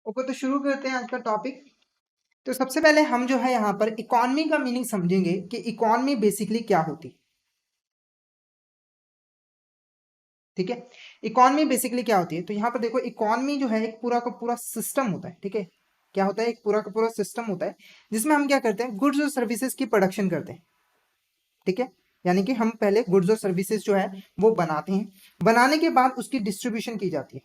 Okay, तो शुरू करते हैं आज का टॉपिक। तो सबसे पहले हम जो है यहाँ पर इकोनॉमी का मीनिंग समझेंगे कि इकोनॉमी बेसिकली क्या होती है। ठीक है, इकोनॉमी बेसिकली क्या होती है। तो यहाँ पर देखो, इकोनॉमी जो है एक पूरा का पूरा सिस्टम होता है। ठीक है, क्या होता है, एक पूरा का पूरा सिस्टम होता है जिसमें हम क्या करते हैं, गुड्स और सर्विसेज की प्रोडक्शन करते हैं। ठीक है, यानी कि हम पहले गुड्स और सर्विसेज जो है वो बनाते हैं, बनाने के बाद उसकी डिस्ट्रीब्यूशन की जाती है।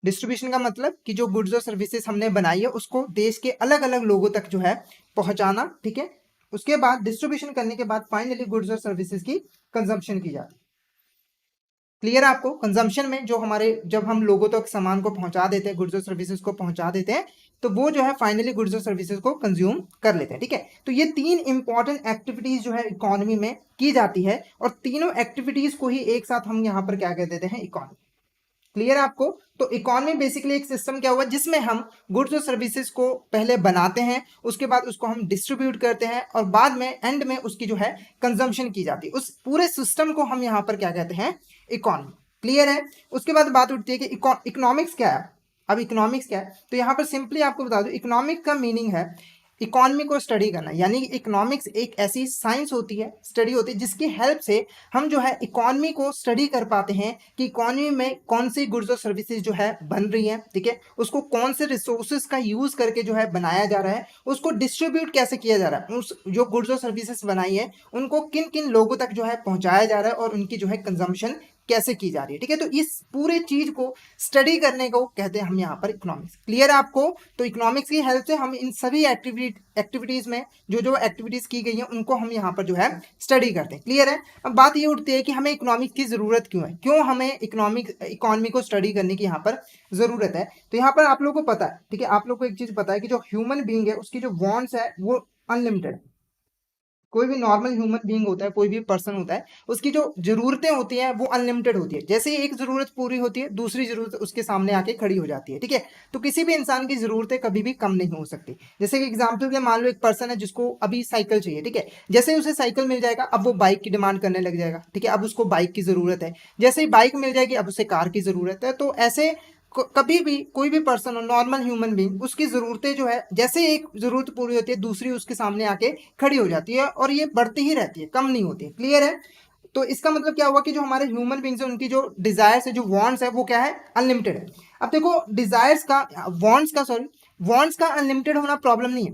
डिस्ट्रीब्यूशन का मतलब कि जो गुड्स और सर्विसेज हमने बनाई है उसको देश के अलग अलग लोगों तक जो है पहुंचाना। ठीक है, उसके बाद डिस्ट्रीब्यूशन करने के बाद फाइनली गुड्स और सर्विसेज की कंजम्पशन की जाती है। क्लियर है आपको। कंजम्पशन में जो हमारे, जब हम लोगों तक सामान को पहुंचा देते हैं, गुड्स और सर्विसेज को पहुंचा देते हैं, तो वो जो है फाइनली गुड्स और सर्विसेज को कंज्यूम कर लेते हैं। ठीक है, तो ये तीन इंपॉर्टेंट एक्टिविटीज जो है इकोनॉमी में की जाती है, और तीनों एक्टिविटीज को ही एक साथ हम यहाँ पर क्या कह देते हैं, इकोनॉमी। क्लियर है आपको। तो इकोनॉमी बेसिकली एक सिस्टम क्या हुआ जिसमें हम गुड्स और सर्विसेज को पहले बनाते हैं, उसके बाद उसको हम डिस्ट्रीब्यूट करते हैं, और बाद में एंड में उसकी जो है कंजम्पशन की जाती है। उस पूरे सिस्टम को हम यहाँ पर क्या कहते हैं, इकोनॉमी। क्लियर है। उसके बाद बात उठती है कि इकोनॉमिक्स क्या है। अब इकोनॉमिक्स क्या है, तो यहाँ पर सिंपली आपको बता दो, इकोनॉमिक का मीनिंग है इकोनॉमी को स्टडी करना। यानी कि इकोनॉमिक्स एक ऐसी साइंस होती है, स्टडी होती है, जिसकी हेल्प से हम जो है इकोनॉमी को स्टडी कर पाते हैं कि इकोनॉमी में कौन सी गुड्स और सर्विसेज जो है बन रही हैं। ठीक है, उसको कौन से रिसोर्सेज का यूज करके जो है बनाया जा रहा है, उसको डिस्ट्रीब्यूट कैसे किया जा रहा है, उस जो गुड्स और सर्विसेज बनाई है उनको किन किन लोगों तक जो है पहुंचाया जा रहा है, और उनकी जो है कंजम्पशन कैसे की जा रही है। ठीक है, तो इस पूरे चीज को स्टडी करने को कहते हैं हम यहाँ पर इकोनॉमिक्स। क्लियर है आपको। तो इकोनॉमिक्स की हेल्प से हम इन सभी एक्टिविटीज में जो जो एक्टिविटीज की गई हैं उनको हम यहाँ पर जो है स्टडी करते हैं। क्लियर है। अब बात ये उठती है कि हमें इकोनॉमिक्स की जरूरत क्यों है, क्यों हमें इकोनॉमी को स्टडी करने की यहाँ पर जरूरत है। तो यहाँ पर आप लोगों को पता है, ठीक है, आप लोग को एक चीज पता है कि जो ह्यूमन बींग है उसकी जो वांट्स है वो अनलिमिटेड है। कोई भी नॉर्मल ह्यूमन बीइंग होता है, कोई भी पर्सन होता है, उसकी जो जरूरतें होती हैं वो अनलिमिटेड होती है। जैसे ही एक जरूरत पूरी होती है, दूसरी जरूरत उसके सामने आके खड़ी हो जाती है। ठीक है, तो किसी भी इंसान की जरूरतें कभी भी कम नहीं हो सकती। जैसे कि एग्जाम्पल के मान लो, एक पर्सन है जिसको अभी साइकिल चाहिए। ठीक है, जैसे ही उसे साइकिल मिल जाएगा, अब वो बाइक की डिमांड करने लग जाएगा। ठीक है, अब उसको बाइक की जरूरत है। जैसे ही बाइक मिल जाएगी, अब उसे कार की जरूरत है। तो ऐसे कभी भी कोई भी पर्सन हो, नॉर्मल ह्यूमन बीइंग, उसकी जरूरतें जो है, जैसे एक जरूरत पूरी होती है दूसरी उसके सामने आके खड़ी हो जाती है, और ये बढ़ती ही रहती है, कम नहीं होती है। क्लियर है। तो इसका मतलब क्या हुआ कि जो हमारे ह्यूमन बींग्स है उनकी जो डिजायर्स है, जो वांट्स है, वो क्या है, अनलिमिटेड है। अब देखो, डिजायर्स का, वांट्स का अनलिमिटेड होना प्रॉब्लम नहीं है।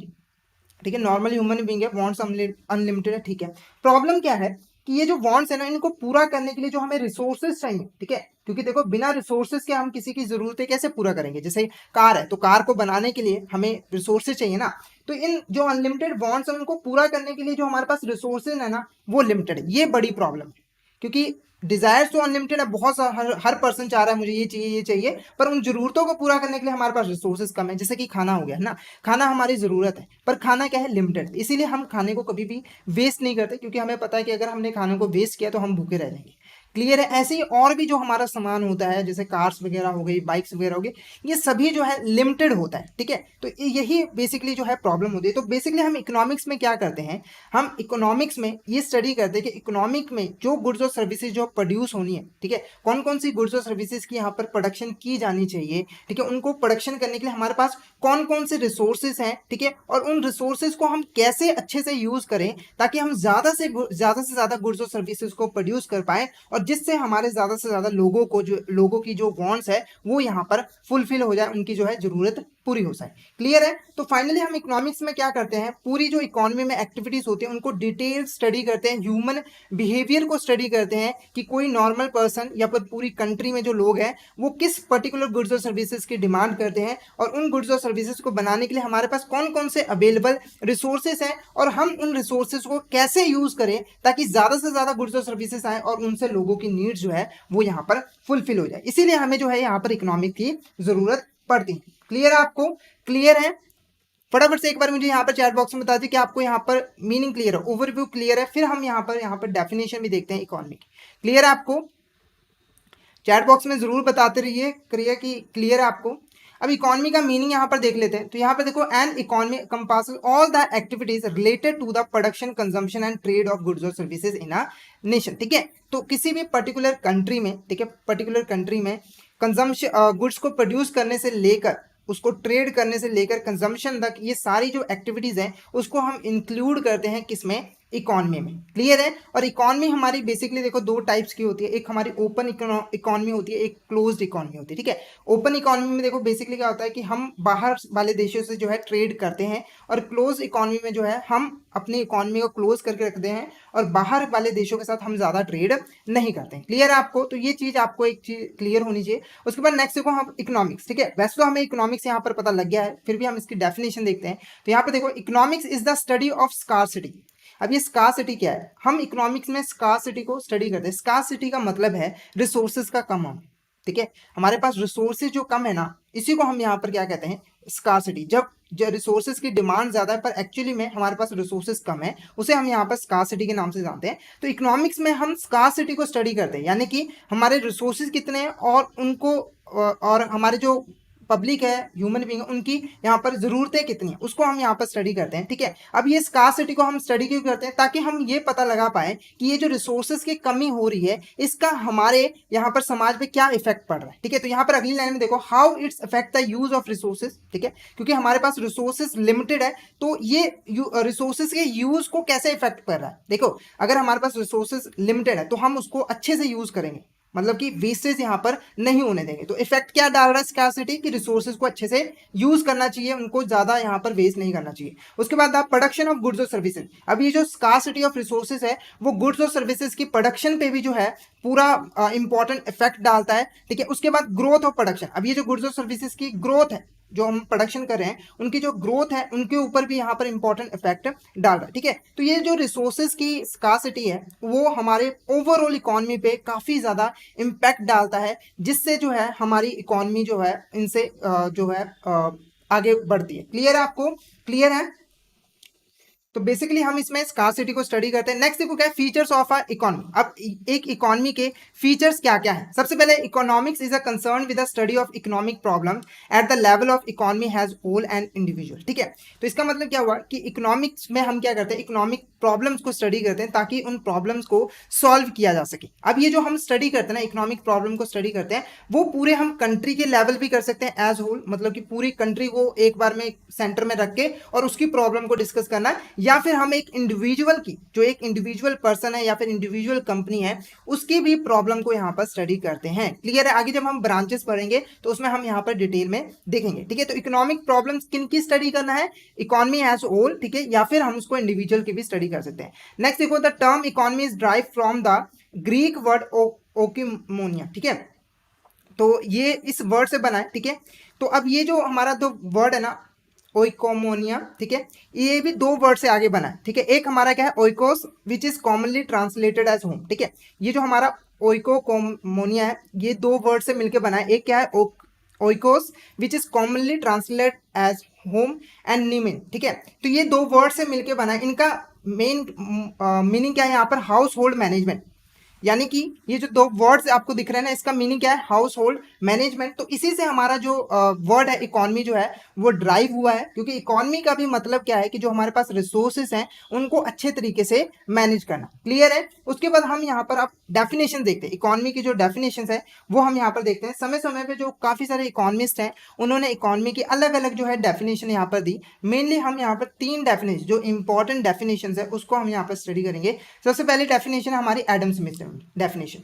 ठीक है, नॉर्मल ह्यूमन बीइंग है, वांट्स अनलिमिटेड है। ठीक है, प्रॉब्लम क्या है कि ये जो वांट्स है ना, इनको पूरा करने के लिए जो हमें रिसोर्सेज चाहिए। ठीक है, क्योंकि देखो, बिना रिसोर्सेज के हम किसी की जरूरतें कैसे पूरा करेंगे। जैसे कार है, तो कार को बनाने के लिए हमें रिसोर्सेज चाहिए ना। तो इन जो अनलिमिटेड वांट्स है उनको पूरा करने के लिए जो हमारे पास रिसोर्सेज है ना, वो लिमिटेड है। ये बड़ी प्रॉब्लम है, क्योंकि डिजायर्स तो अनलिमिटेड है, बहुत सा हर पर्सन चाह रहा है मुझे ये चाहिए ये चाहिए, पर उन जरूरतों को पूरा करने के लिए हमारे पास रिसोर्सेज कम है। जैसे कि खाना हो गया ना, खाना हमारी ज़रूरत है, पर खाना क्या है, लिमिटेड। इसीलिए हम खाने को कभी भी वेस्ट नहीं करते, क्योंकि हमें पता है कि अगर हमने खाने को वेस्ट किया तो हम भूखे रह जाएंगे। क्लियर है। ऐसे ही और भी जो हमारा सामान होता है, जैसे कार्स वगैरह हो गई, बाइक्स वगैरह हो गई, ये सभी जो है लिमिटेड होता है। ठीक है, तो यही बेसिकली जो है प्रॉब्लम होती है। तो बेसिकली हम इकोनॉमिक्स में क्या करते हैं, हम इकोनॉमिक्स में ये स्टडी करते हैं कि इकोनॉमिक में जो गुड्स और सर्विसेज जो प्रोड्यूस होनी है, ठीक है, कौन कौन सी गुड्स और सर्विसेज की यहाँ पर प्रोडक्शन की जानी चाहिए। ठीक है, उनको प्रोडक्शन करने के लिए हमारे पास कौन कौन से रिसोर्सेज हैं। ठीक है, और उन रिसोर्सेज को हम कैसे अच्छे से यूज करें ताकि हम ज्यादा गुड्स और सर्विसेज को प्रोड्यूस कर पाए, और जिससे हमारे ज्यादा से ज्यादा लोगों की जो वांट्स है वो यहाँ पर फुलफिल हो जाए, उनकी जो है जरूरत पूरी हो जाए। क्लियर है। तो फाइनली हम इकोनॉमिक्स में क्या करते हैं, पूरी जो इकोनॉमी में एक्टिविटीज होती है उनको डिटेल स्टडी करते हैं, ह्यूमन बिहेवियर को स्टडी करते हैं कि कोई नॉर्मल पर्सन या फिर पूरी कंट्री में जो लोग हैं वो किस पर्टिकुलर गुड्स और सर्विसेज की डिमांड करते हैं, और उन गुड्स और सर्विसेज को बनाने के लिए हमारे पास कौन कौन से अवेलेबल रिसोर्सेज हैं, और हम उन रिसोर्सेज को कैसे यूज करें ताकि ज्यादा से ज्यादा गुड्स और सर्विसेज आए और उनसे लोगों की नीड्स जो है वो यहाँ पर फुलफिल हो जाए। इसीलिए हमें जो है यहाँ पर इकोनॉमिक की जरूरत पड़ती है। क्लियर है आपको। क्लियर है। फटाफट से एक बार मुझे यहाँ पर चैट बॉक्स में बता दें कि आपको यहाँ पर मीनिंग क्लियर है, ओवरव्यू क्लियर है, फिर हम यहाँ पर डेफिनेशन भी देखते हैं इकोनॉमी की। क्लियर है आपको। चैट बॉक्स में जरूर बताते रहिए क्लियर कि क्लियर है आपको। अब इकोनॉमी का मीनिंग यहाँ पर देख लेते हैं। तो यहाँ पर देखो, an economy compasses all the activities related to the production, consumption and trade of goods और सर्विसेज इन अ नेशन। ठीक है, तो किसी भी पर्टिकुलर कंट्री में, ठीक है, पर्टिकुलर कंट्री में कंजम्पशन, गुड्स को प्रोड्यूस करने से लेकर उसको ट्रेड करने से लेकर कंजम्पशन तक, ये सारी जो एक्टिविटीज हैं उसको हम इंक्लूड करते हैं किसमें, इकोनॉमी में। क्लियर है। और इकोनॉमी हमारी बेसिकली देखो दो टाइप्स की होती है, एक हमारी ओपन इकोनॉमी होती है, एक क्लोज्ड इकोनॉमी होती है। ठीक है। ओपन इकोनॉमी में देखो बेसिकली क्या होता है कि हम बाहर वाले देशों से जो है ट्रेड करते हैं, और क्लोज इकोनॉमी में जो है हम अपनी इकोनॉमी को क्लोज करके रखते हैं और बाहर वाले देशों के साथ हम ज्यादा ट्रेड नहीं करते हैं। क्लियर है आपको। तो ये चीज आपको एक चीज क्लियर होनी चाहिए। उसके बाद नेक्स्ट देखो हम इकोनॉमिक्स। ठीक है। वैसे तो हमें इकोनॉमिक्स यहाँ पर पता लग गया है, फिर भी हम इसकी डेफिनेशन देखते हैं। तो यहाँ पर देखो economics is the study of scarcity. अब ये स्कार्सिटी क्या है, हम इकोनॉमिक्स में स्कार्सिटी को स्टडी करते हैं। स्कार्सिटी का मतलब है रिसोर्सेज का कम होना। ठीक है। हमारे पास रिसोर्सेज जो कम है ना, इसी को हम यहाँ पर क्या कहते हैं, स्कार्सिटी। जब रिसोर्सेज की डिमांड ज्यादा है पर एक्चुअली में हमारे पास रिसोर्सेज कम है, उसे हम यहाँ पर स्कार्सिटी के नाम से जानते हैं। तो इकोनॉमिक्स में हम स्कार्सिटी को स्टडी करते हैं, यानी कि हमारे रिसोर्सेज कितने हैं और उनको और हमारे जो पब्लिक है, ह्यूमन बीइंग, उनकी यहाँ पर जरूरतें कितनी है, उसको हम यहाँ पर स्टडी करते हैं। ठीक है। अब ये स्कार्सिटी को हम स्टडी क्यों करते हैं, ताकि हम ये पता लगा पाए कि ये जो रिसोर्सेज की कमी हो रही है इसका हमारे यहाँ पर समाज पे क्या इफेक्ट पड़ रहा है। ठीक है। तो यहाँ पर अगली लाइन में देखो, how it's affect the use of resources. ठीक है। क्योंकि हमारे पास रिसोर्सेज लिमिटेड है, तो ये रिसोर्सेज के यूज को कैसे इफेक्ट कर रहा है। देखो अगर हमारे पास रिसोर्सेज लिमिटेड है तो हम उसको अच्छे से यूज करेंगे, मतलब कि वेस्टेज यहाँ पर नहीं होने देंगे। तो इफेक्ट क्या डाल रहा है स्कार्सिटी, कि रिसोर्सेज को अच्छे से यूज करना चाहिए, उनको ज्यादा यहाँ पर वेस्ट नहीं करना चाहिए। उसके बाद आप प्रोडक्शन ऑफ गुड्स और सर्विसेज। अब ये जो स्कार्सिटी ऑफ रिसोर्सेज है वो गुड्स और सर्विसेज की प्रोडक्शन पे भी जो है पूरा इंपॉर्टेंट इफेक्ट डालता है। ठीक है। उसके बाद ग्रोथ ऑफ प्रोडक्शन। अब ये जो गुड्स और सर्विसेज की ग्रोथ है, जो हम प्रोडक्शन कर रहे हैं, उनकी जो ग्रोथ है उनके ऊपर भी यहाँ पर इंपॉर्टेंट इफेक्ट डाल रहा है। ठीक है। तो ये जो रिसोर्सेज की स्कार्सिटी है वो हमारे ओवरऑल इकोनॉमी पे काफी ज्यादा इम्पैक्ट डालता है, जिससे जो है हमारी इकोनॉमी जो है इनसे जो है आगे बढ़ती है। क्लियर है आपको। क्लियर है। तो बेसिकली हम इसमें स्कार्सिटी को स्टडी करते हैं। नेक्स्ट देखो क्या है, फीचर्स ऑफ अ इकोनॉमी। अब एक इकोनॉमी के फीचर्स क्या क्या है। सबसे पहले economics is a concern with the study of economic problem at the level of economy has whole and individual. ठीक है। तो इसका मतलब क्या हुआ कि इकोनॉमिक्स में हम क्या करते हैं, इकोनॉमिक प्रॉब्लम्स को स्टडी करते हैं ताकि उन प्रॉब्लम्स को सॉल्व किया जा सके। अब ये जो हम स्टडी करते हैं ना, इकोनॉमिक प्रॉब्लम को स्टडी करते हैं, वो पूरे हम कंट्री के लेवल भी कर सकते हैं एज होल, मतलब कि पूरी कंट्री को एक बार में सेंटर में रख के और उसकी प्रॉब्लम को डिस्कस करना है, या फिर हम एक इंडिविजुअल की, जो एक इंडिविजुअल पर्सन है या फिर इंडिविजुअल कंपनी है, उसकी भी प्रॉब्लम को यहाँ पर स्टडी करते हैं। क्लियर है। आगे जब हम ब्रांचेस पढ़ेंगे तो उसमें हम यहाँ पर डिटेल में देखेंगे। ठीक है। तो इकोनॉमिक प्रॉब्लम्स किन की स्टडी करना है, इकोनॉमी एज होल। ठीक है। या फिर हम उसको इंडिविजुअल की भी स्टडी कर सकते हैं। नेक्स्ट देखो, the term economy is drive from the Greek word oikonomia. ठीक है। तो ये इस वर्ड से बना है। ठीक है। तो अब ये जो हमारा दो वर्ड है ना, ओइकोमोनिया, ठीक है, ये भी दो वर्ड से आगे बना है। ठीक है। एक हमारा क्या है, oikos, which is commonly translated as home. ठीक है। ये जो हमारा ओइकोमोनिया है, ये दो वर्ड से मिलकर बना है। एक क्या है, oikos, which is commonly translated as home, and nemein. ठीक है। तो ये दो वर्ड से मिलकर बना है। इनका मेन मीनिंग क्या है यहाँ पर, हाउस होल्ड मैनेजमेंट। यानी कि ये जो दो वर्ड्स आपको दिख रहे हैं ना, इसका मीनिंग क्या है, हाउस होल्ड मैनेजमेंट। तो इसी से हमारा जो वर्ड है इकोनॉमी जो है वो ड्राइव हुआ है, क्योंकि इकोनॉमी का भी मतलब क्या है कि जो हमारे पास रिसोर्सेज हैं उनको अच्छे तरीके से मैनेज करना। क्लियर है। उसके बाद हम यहाँ पर आप डेफिनेशन देखते हैं, इकोनॉमी की जो डेफिनेशन है वो हम यहाँ पर देखते हैं। समय समय पे जो काफी सारे इकोनॉमिस्ट हैं उन्होंने इकोनॉमी की अलग अलग जो है डेफिनेशन यहाँ पर दी। मेनली हम यहाँ पर तीन डेफिनेशन, जो इंपॉर्टेंट डेफिनेशन है उसको हम यहाँ पर स्टडी करेंगे। सबसे पहले डेफिनेशन है हमारी Adam Smith definition.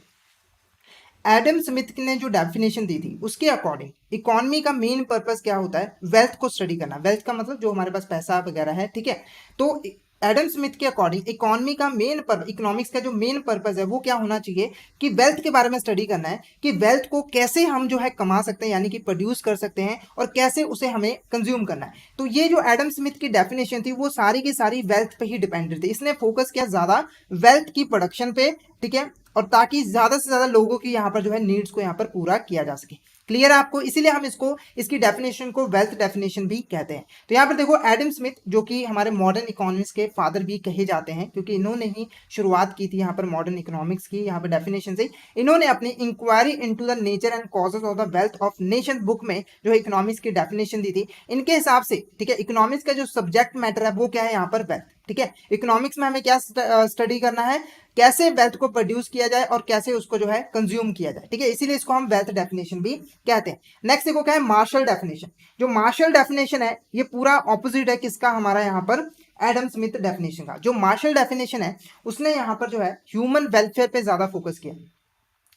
Adam Smith ने जो डेफिनेशन दी थी उसके अकॉर्डिंग इकोनॉमी का मेन पर्पस क्या होता है, वेल्थ को स्टडी करना। वेल्थ का मतलब जो हमारे पास पैसा वगैरह है। ठीक है। तो एडम स्मिथ के अकॉर्डिंग इकोनॉमी का मेन इकोनॉमिक्स का जो मेन पर्पस है वो क्या होना चाहिए, कि वेल्थ के बारे में स्टडी करना है, कि वेल्थ को कैसे हम जो है कमा सकते हैं, यानी कि प्रोड्यूस कर सकते हैं, और कैसे उसे हमें कंज्यूम करना है। तो ये जो एडम स्मिथ की डेफिनेशन थी वो सारी की सारी वेल्थ पे ही डिपेंडेड थी। इसने फोकस किया ज्यादा वेल्थ की प्रोडक्शन पे। ठीक है। और ताकि ज्यादा से ज्यादा लोगों की यहाँ पर जो है नीड्स को यहाँ पर पूरा किया जा सके। क्लियर है आपको। इसीलिए हम इसको, इसकी डेफिनेशन को वेल्थ डेफिनेशन भी कहते हैं। तो यहाँ पर देखो एडम स्मिथ, जो कि हमारे मॉडर्न इकोनॉमिक्स के फादर भी कहे जाते हैं, क्योंकि इन्होंने ही शुरुआत की थी यहाँ पर मॉडर्न इकोनॉमिक्स की, यहाँ पर डेफिनेशन से। इन्होंने अपनी inquiry into the nature and causes of the wealth of nation book में जो इकोनॉमिक्स की डेफिनेशन दी थी, इनके हिसाब से, ठीक है, इकोनॉमिक्स का जो सब्जेक्ट मैटर है वो क्या है यहाँ पर, वेल्थ। ठीक है। इकोनॉमिक्स में हमें क्या स्टडी करना है, कैसे वेल्थ को प्रोड्यूस किया जाए और कैसे उसको जो है कंज्यूम किया जाए, ठीक है, इसीलिए इसको हम वेल्थ डेफिनेशन भी कहते हैं। नेक्स्ट देखो क्या है, मार्शल डेफिनेशन। जो मार्शल डेफिनेशन है ये पूरा ऑपोजिट है किसका, हमारा यहाँ पर एडम स्मिथ डेफिनेशन का। जो मार्शल डेफिनेशन है उसने यहाँ पर जो है ह्यूमन वेलफेयर पे ज्यादा फोकस किया।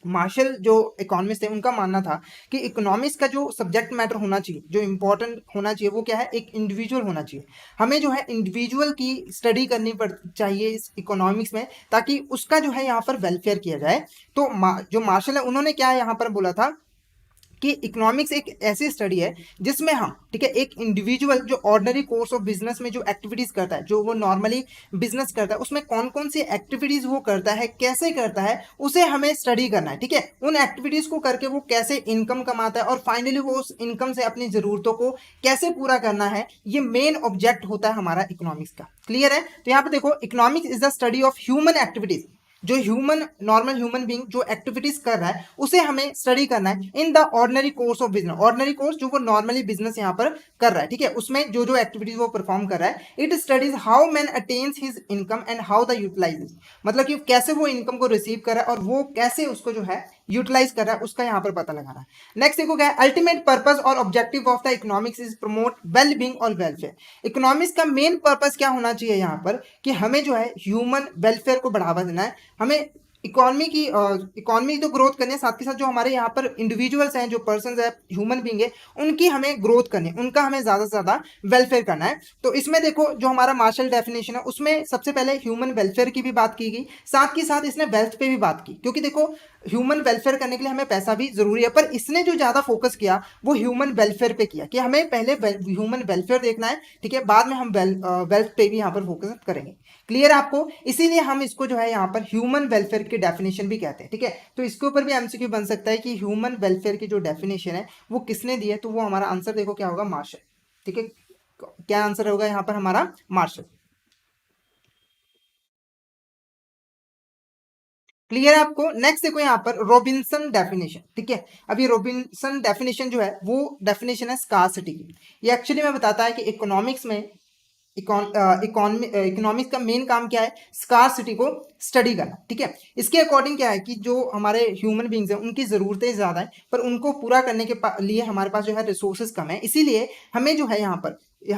मार्शल जो इकोनॉमिस्ट थे उनका मानना था कि इकोनॉमिक्स का जो सब्जेक्ट मैटर होना चाहिए, जो इंपॉर्टेंट होना चाहिए, वो क्या है, एक इंडिविजुअल होना चाहिए। हमें जो है इंडिविजुअल की स्टडी करनी पड़ चाहिए इस इकोनॉमिक्स में, ताकि उसका जो है यहाँ पर वेलफेयर किया जाए। तो जो मार्शल है उन्होंने क्या यहाँ पर बोला था कि इकोनॉमिक्स एक ऐसी स्टडी है जिसमें हम, ठीक है, एक इंडिविजुअल जो ऑर्डिनरी कोर्स ऑफ बिजनेस में जो एक्टिविटीज करता है, जो वो नॉर्मली बिजनेस करता है, उसमें कौन कौन सी एक्टिविटीज वो करता है, कैसे करता है, उसे हमें स्टडी करना है, ठीक है। उन एक्टिविटीज को करके वो कैसे इनकम कमाता है और फाइनली वो उस इनकम से अपनी जरूरतों को कैसे पूरा करना है, ये मेन ऑब्जेक्ट होता है हमारा इकोनॉमिक्स का। क्लियर है। तो यहाँ पे देखो, economics is the study of human activities. जो ह्यूमन, नॉर्मल ह्यूमन बीइंग जो एक्टिविटीज कर रहा है उसे हमें स्टडी करना है in the ordinary course of business. Ordinary course जो वो नॉर्मली बिजनेस यहाँ पर कर रहा है, ठीक है, उसमें जो जो एक्टिविटीज वो परफॉर्म कर रहा है। It studies how man attains his income and how the utilize, मतलब कि कैसे वो इनकम को रिसीव कर रहा है और वो कैसे उसको जो है यूटिलाइज कर रहा है, उसका यहाँ पर पता लगा रहा है। नेक्स्ट देखो क्या है, अल्टीमेट पर्पस और objective of the economics is promote well being और वेलफेयर। इकोनॉमिक्स का मेन पर्पस क्या होना चाहिए यहाँ पर, कि हमें जो है ह्यूमन वेलफेयर को बढ़ावा देना है। हमें इकोनॉमी तो ग्रोथ करनी है, साथ के साथ जो हमारे यहाँ पर इंडिविजुअल्स हैं, जो पर्सन है, ह्यूमन बीइंग है, उनकी हमें ग्रोथ करनी है, उनका हमें ज्यादा से ज्यादा वेलफेयर करना है। तो इसमें देखो जो हमारा मार्शल डेफिनेशन है उसमें सबसे पहले ह्यूमन वेलफेयर की भी बात की गई, साथ के साथ इसने वेल्थ पे भी बात की, क्योंकि देखो ह्यूमन वेलफेयर करने के लिए हमें पैसा भी जरूरी है, पर इसने जो ज्यादा फोकस किया वो ह्यूमन वेलफेयर पे किया, कि हमें पहले ह्यूमन वेलफेयर देखना है, ठीक है, बाद में हम वेल्थ पे भी यहाँ पर फोकस करेंगे। क्लियर है आपको। इसीलिए हम इसको जो है यहाँ पर ह्यूमन वेलफेयर की डेफिनेशन भी कहते हैं, ठीक है। तो इसके ऊपर भी एमसीक्यू बन सकता है कि ह्यूमन वेलफेयर की जो डेफिनेशन है वो किसने दी है, तो वो हमारा आंसर देखो क्या होगा, मार्शल, ठीक है। क्या आंसर होगा यहाँ पर हमारा, मार्शल। क्लियर है आपको। नेक्स्ट देखो यहाँ पर रॉबिन्सन डेफिनेशन, ठीक है। अभी रॉबिन्सन डेफिनेशन जो है वो डेफिनेशन है स्कार्सिटी की। ये एक्चुअली में बताता है कि इकोनॉमिक्स में इकोनॉमिक्स का मेन काम क्या है, स्कार्सिटी को स्टडी करना, ठीक है। इसके अकॉर्डिंग क्या है कि जो हमारे ह्यूमन बींग्स हैं उनकी ज़रूरतें ज़्यादा हैं, पर उनको पूरा करने के लिए हमारे पास जो है रिसोर्सेज कम है, इसीलिए हमें जो है यहाँ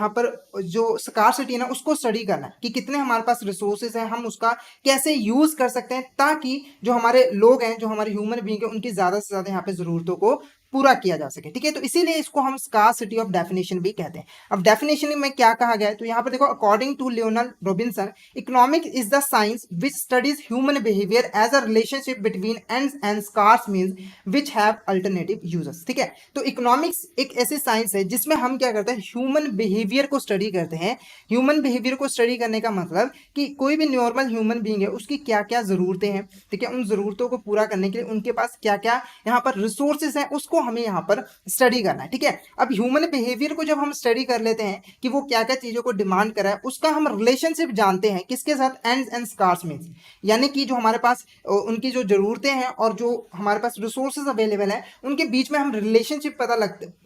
पर जो स्कार्सिटी है ना उसको स्टडी करना है, कि कितने हमारे पास रिसोर्सेज हैं, हम उसका कैसे यूज़ कर सकते हैं, ताकि जो हमारे लोग हैं, जो हमारे ह्यूमन बींग है, उनकी ज़्यादा से ज़्यादा यहाँ पे ज़रूरतों को पूरा किया जा सके, ठीक है। तो इसीलिए इसको हम स्कार्सिटी ऑफ डेफिनेशन भी कहते हैं। अब डेफिनेशन में क्या कहा गया है, तो यहाँ पर देखो, according to Leonard Robinson, economics is the science which studies human behaviour as a relationship between ends and scarce means which have alternative users, ठीक है। तो इकोनॉमिक्स एक ऐसी साइंस है जिसमें हम क्या करते हैं, ह्यूमन बिहेवियर को स्टडी करते हैं। ह्यूमन बिहेवियर को स्टडी करने का मतलब कि कोई भी नॉर्मल ह्यूमन बीइंग है उसकी क्या क्या ज़रूरतें हैं, ठीक है, उन ज़रूरतों को पूरा करने के लिए उनके पास क्या क्या यहाँ पर रिसोर्सेज हैं, उसको हमें यहाँ पर स्टडी करना है, ठीक है। अब ह्यूमन बिहेवियर को जब हम स्टडी कर लेते हैं कि वो क्या क्या चीज़ों को डिमांड कर रहा है, उसका हम रिलेशनशिप जानते हैं किसके साथ, एंड्स एंड स्कार्स मींस, यानी कि जो हमारे पास उनकी जो ज़रूरतें हैं और जो हमारे पास रिसोर्सेज अवेलेबल हैं उनके बीच में हम रिलेशनशिप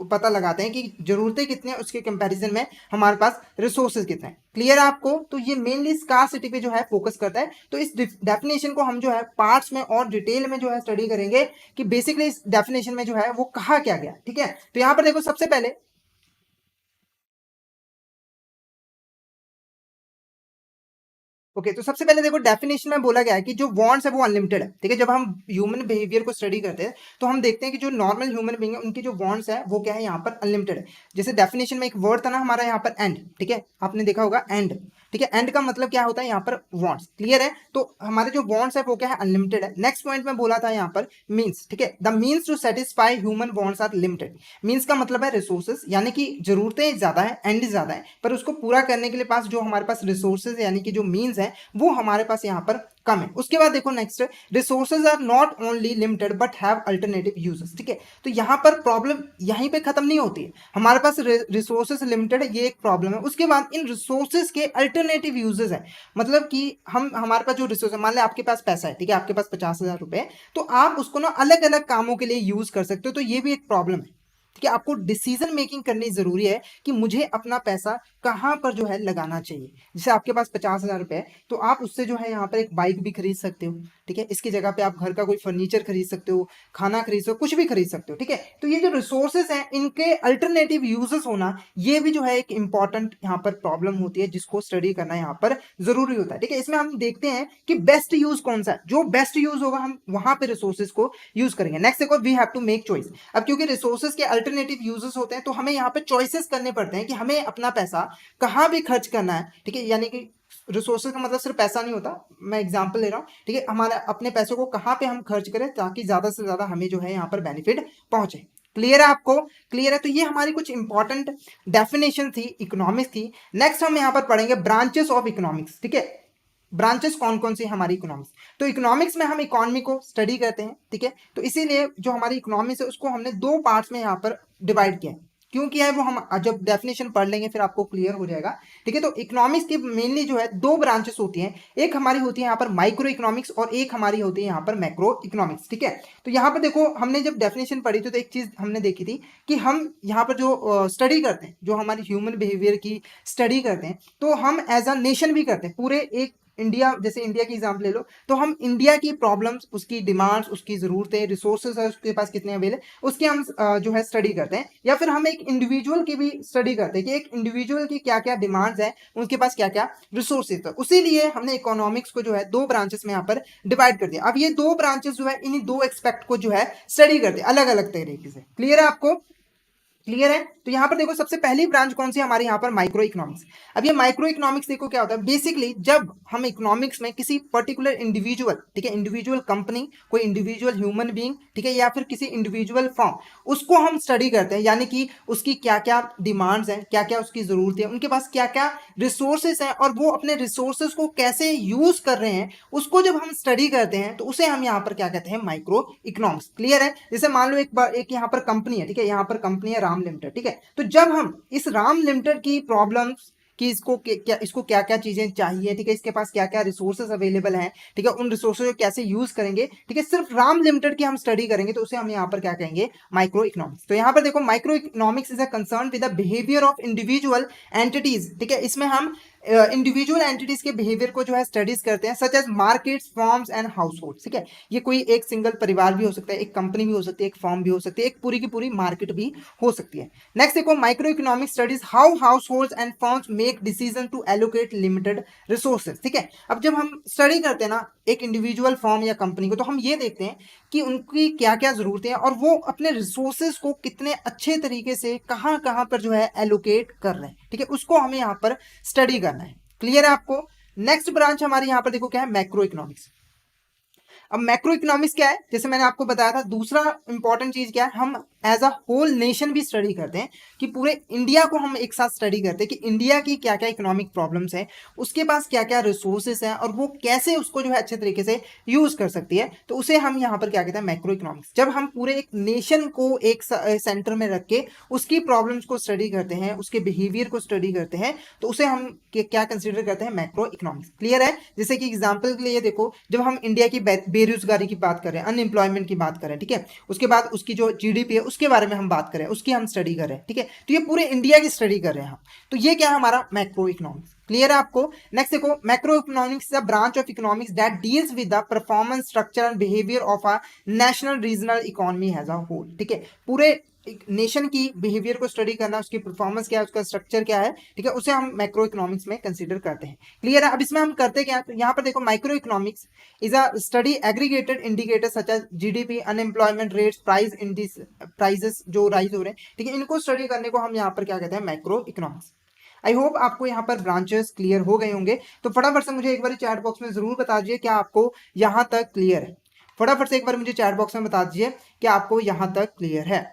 पता लगाते हैं कि ज़रूरतें कितनी हैं उसके कंपैरिजन में हमारे पास रिसोर्सेज कितने हैं। क्लियर है आपको। तो ये मेनली स्कार्सिटी पे जो है फोकस करता है। तो इस डेफिनेशन को हम जो है पार्ट्स में और डिटेल में जो है स्टडी करेंगे कि बेसिकली इस डेफिनेशन में जो है वो कहा क्या गया, ठीक है। तो यहां पर देखो सबसे पहले ओके तो सबसे पहले देखो डेफिनेशन में बोला गया है कि जो वांट्स है वो अनलिमिटेड है, ठीक है। जब हम ह्यूमन बिहेवियर को स्टडी करते हैं तो हम देखते हैं कि जो नॉर्मल ह्यूमन बीइंग है उनकी जो वांट्स है वो क्या है, यहाँ पर अनलिमिटेड है। जैसे डेफिनेशन में एक वर्ड था ना हमारा यहाँ पर एंड, ठीक है, आपने देखा होगा एंड, ठीक है। एंड का मतलब क्या होता है यहाँ पर, वांट्स। क्लियर है। तो हमारे जो वांट्स है वो क्या है, अनलिमिटेड है। नेक्स्ट पॉइंट में बोला था यहाँ पर मीन्स, ठीक है, the means to satisfy human wants are limited. Means का मतलब है रिसोर्सेज, यानी कि जरूरतें ज्यादा है, एंड ज्यादा है, पर उसको पूरा करने के लिए पास जो हमारे पास रिसोर्सेज यानी कि जो मीन्स है वो हमारे पास यहाँ पर कम है। उसके बाद देखो next, resources are not only limited but have alternative uses, ठीक है। तो यहाँ पर प्रॉब्लम यहीं पे खत्म नहीं होती है, हमारे पास रिसोर्सेज लिमिटेड है, ये एक प्रॉब्लम है। उसके बाद इन रिसोर्सेज के अल्टरनेटिव यूजेस है, मतलब कि हम हमारे पास जो रिसोर्स है, मान लें आपके पास पैसा है, ठीक है, आपके पास 50,000 रुपए, तो आप उसको ना अलग अलग कामों के लिए यूज कर सकते हो, तो ये भी एक प्रॉब्लम है। ठीक है, आपको डिसीजन मेकिंग करनी जरूरी है कि मुझे अपना पैसा कहाँ पर जो है लगाना चाहिए। जैसे आपके पास 50,000 रुपए है तो आप उससे जो है यहाँ पर एक बाइक भी खरीद सकते हो, ठीक है, इसकी जगह पे आप घर का कोई फर्नीचर खरीद सकते हो, खाना खरीद सकते हो, कुछ भी खरीद सकते हो, ठीक है। तो ये जो रिसोर्सेज हैं इनके अल्टरनेटिव यूजेस होना, ये भी जो है एक इंपॉर्टेंट यहाँ पर प्रॉब्लम होती है जिसको स्टडी करना यहाँ पर जरूरी होता है, ठीक है। इसमें हम देखते हैं कि बेस्ट यूज कौन सा है, जो बेस्ट यूज होगा हम वहां पे रिसोर्सेज को यूज करेंगे। नेक्स्ट देखो, we have to make choice. अब क्योंकि रिसोर्सेज के अल्टरनेटिव यूजेस होते हैं तो हमें यहाँ पे चॉइसेस करने पड़ते हैं कि हमें अपना पैसा कहाँ भी खर्च करना है, ठीक है। यानी कि रिसोर्सेज का मतलब सिर्फ पैसा नहीं होता, मैं एग्जांपल ले रहा हूँ, ठीक है। हमारे अपने पैसों को कहाँ पे हम खर्च करें ताकि ज्यादा से ज्यादा हमें जो है यहाँ पर बेनिफिट पहुंचे। क्लियर है आपको? क्लियर है? तो ये हमारी कुछ इंपॉर्टेंट डेफिनेशन थी इकोनॉमिक्स की। नेक्स्ट हम यहाँ पर पढ़ेंगे ब्रांचेस ऑफ इकोनॉमिक्स, ठीक है। ब्रांचेस कौन कौन सी हमारी इकोनॉमिक्स, तो इकोनॉमिक्स में हम इकोनॉमी को स्टडी करते हैं, ठीक है। तो इसीलिए जो हमारी इकोनॉमिक्स है उसको हमने दो पार्ट्स में यहाँ पर डिवाइड किया है। क्यों किया है वो हम जब डेफिनेशन पढ़ लेंगे फिर आपको क्लियर हो जाएगा, ठीक है। तो इकोनॉमिक्स की मेनली जो है दो ब्रांचेस होती हैं, एक हमारी होती है यहाँ पर माइक्रो इकोनॉमिक्स और एक हमारी होती है यहाँ पर मैक्रो इकोनॉमिक्स, ठीक है। तो यहाँ पर देखो हमने जब डेफिनेशन पढ़ी थी तो एक चीज हमने देखी थी कि हम यहाँ पर जो स्टडी करते हैं, जो हमारी ह्यूमन बिहेवियर की स्टडी करते हैं, तो हम एज अ नेशन भी करते हैं। पूरे एक इंडिया, जैसे इंडिया की एग्जाम्पल ले लो, तो हम इंडिया की प्रॉब्लम्स, उसकी डिमांड्स, उसकी जरूरतें, रिसोर्सेज है उसके पास कितने अवेलेबल, उसके हम जो है स्टडी करते हैं। या फिर हम एक इंडिविजुअल की भी स्टडी करते हैं कि एक इंडिविजुअल की क्या क्या डिमांड्स है, उनके पास क्या क्या रिसोर्सेज है। उसी लिए हमने इकोनॉमिक्स को जो है दो ब्रांचेस में यहाँ पर डिवाइड कर दिया। अब ये दो ब्रांचेस जो है इन्हीं दो एक्सपेक्ट को जो है स्टडी करते हैं अलग अलग तरीके से। क्लियर है आपको? क्लियर है? तो यहां पर देखो सबसे पहली ब्रांच कौन सी है हमारे यहाँ पर, माइक्रो इकोनॉमिक्स। अब ये माइक्रो इकोनॉमिक्स देखो क्या होता है, बेसिकली जब हम इकोनॉमिक्स में किसी पर्टिकुलर इंडिविजुअल, ठीक है, इंडिविजुअल कंपनी, कोई इंडिविजुअल ह्यूमन बीइंग, ठीक है, या फिर किसी इंडिविजुअल फॉर्म, उसको हम स्टडी करते हैं। यानी कि उसकी क्या क्या डिमांड्स हैं, क्या क्या उसकी जरूरतें हैं, उनके पास क्या क्या रिसोर्सेस हैं और वो अपने रिसोर्सेस को कैसे यूज कर रहे हैं, उसको जब हम स्टडी करते हैं तो उसे हम यहाँ पर क्या कहते हैं, माइक्रो इकोनॉमिक्स। क्लियर है? जैसे मान लो एक यहाँ पर कंपनी है, ठीक है, यहाँ पर कंपनी है राम लिमिटेड, ठीक है। तो जब हम इस राम लिमिटेड की प्रॉब्लम्स कि इसको क्या क्या चीजें चाहिए, ठीक है, इसके पास क्या क्या रिसोर्सेज अवेलेबल हैं, ठीक है, उन रिसोर्सेज को कैसे यूज करेंगे, ठीक है, सिर्फ राम लिमिटेड की हम स्टडी करेंगे तो उसे हम यहाँ पर क्या कहेंगे, माइक्रो इकोनॉमिक्स। तो यहाँ पर देखो micro economics is a concern with the behaviour of individual entities, ठीक है। इसमें हम इंडिविजुअल एंटिटीज के बिहेवियर को जो है स्टडीज करते हैं, such as markets, firms and household, ठीक है। ये कोई एक सिंगल परिवार भी हो सकता है, एक कंपनी भी हो सकती है, एक फॉर्म भी हो सकती है, एक पूरी की पूरी मार्केट भी हो सकती है। नेक्स्ट देखो, micro economic studies how household and firms make decision to allocate limited resources, ठीक है। अब जब हम स्टडी करते हैं ना एक इंडिविजुअल फॉर्म या कंपनी को, तो हम ये देखते हैं कि उनकी क्या क्या जरूरतें हैं और वो अपने रिसोर्सेज को कितने अच्छे तरीके से कहाँ कहाँ पर जो है एलोकेट कर रहे हैं, ठीक है, उसको हमें यहाँ पर स्टडी करना है। क्लियर है आपको? नेक्स्ट ब्रांच हमारी यहाँ पर देखो क्या है, मैक्रो इकोनॉमिक्स। अब मैक्रो इकोनॉमिक्स क्या है, जैसे मैंने आपको बताया था, दूसरा इंपॉर्टेंट चीज क्या है, हम एज अ होल नेशन भी स्टडी करते हैं कि पूरे इंडिया को हम एक साथ स्टडी करते हैं कि इंडिया की क्या क्या इकोनॉमिक प्रॉब्लम्स है, उसके पास क्या क्या रिसोर्सेस हैं और वो कैसे उसको जो है अच्छे तरीके से यूज कर सकती है। तो उसे हम यहाँ पर क्या कहते हैं, मैक्रो इकोनॉमिक्स। जब हम पूरे एक नेशन को एक सेंटर में रख के उसकी प्रॉब्लम्स को स्टडी करते हैं, उसके बिहेवियर को स्टडी करते हैं, तो उसे हम क्या कंसिडर करते हैं, मैक्रो इकोनॉमिक्स। क्लियर है? जैसे कि एग्जाम्पल के लिए देखो, जब हम इंडिया की बेरोजगारी की बात करें, अनएम्प्लॉयमेंट की बात करें, ठीक है, उसके बाद उसकी जो जीडीपी है उसके बारे में हम बात करें, उसकी हम स्टडी करें, ठीक है, तो ये पूरे इंडिया की स्टडी कर रहे हैं हम, तो ये क्या है हमारा मैक्रो इकोनॉमिक्स। क्लियर है आपको? नेक्स्ट देखो, macro economics is a branch of economics that deals with the performance, structure and behaviour of a national regional economy as a whole, ठीक है। पूरे एक नेशन की बिहेवियर को स्टडी करना, उसकी परफॉर्मेंस क्या है, उसका स्ट्रक्चर क्या है, ठीक है, उसे हम मैक्रो इकोनॉमिक्स में कंसीडर करते हैं। क्लियर है? अब इसमें हम करते क्या है, तो यहाँ पर देखो micro economics is a study aggregated indicators such as GDP, unemployment rates, prices जो राइज हो रहे हैं, ठीक है, इनको स्टडी करने को हम यहाँ पर क्या कहते हैं, मैक्रो इकोनॉमिक्स। आई होप आपको यहाँ पर ब्रांचेस क्लियर हो गए होंगे। तो फटाफट से मुझे एक बार चैट बॉक्स में जरूर बता दीजिए क्या आपको यहाँ तक क्लियर है। फटाफट से एक बार मुझे चैट बॉक्स में बता दीजिए कि आपको यहाँ तक क्लियर है।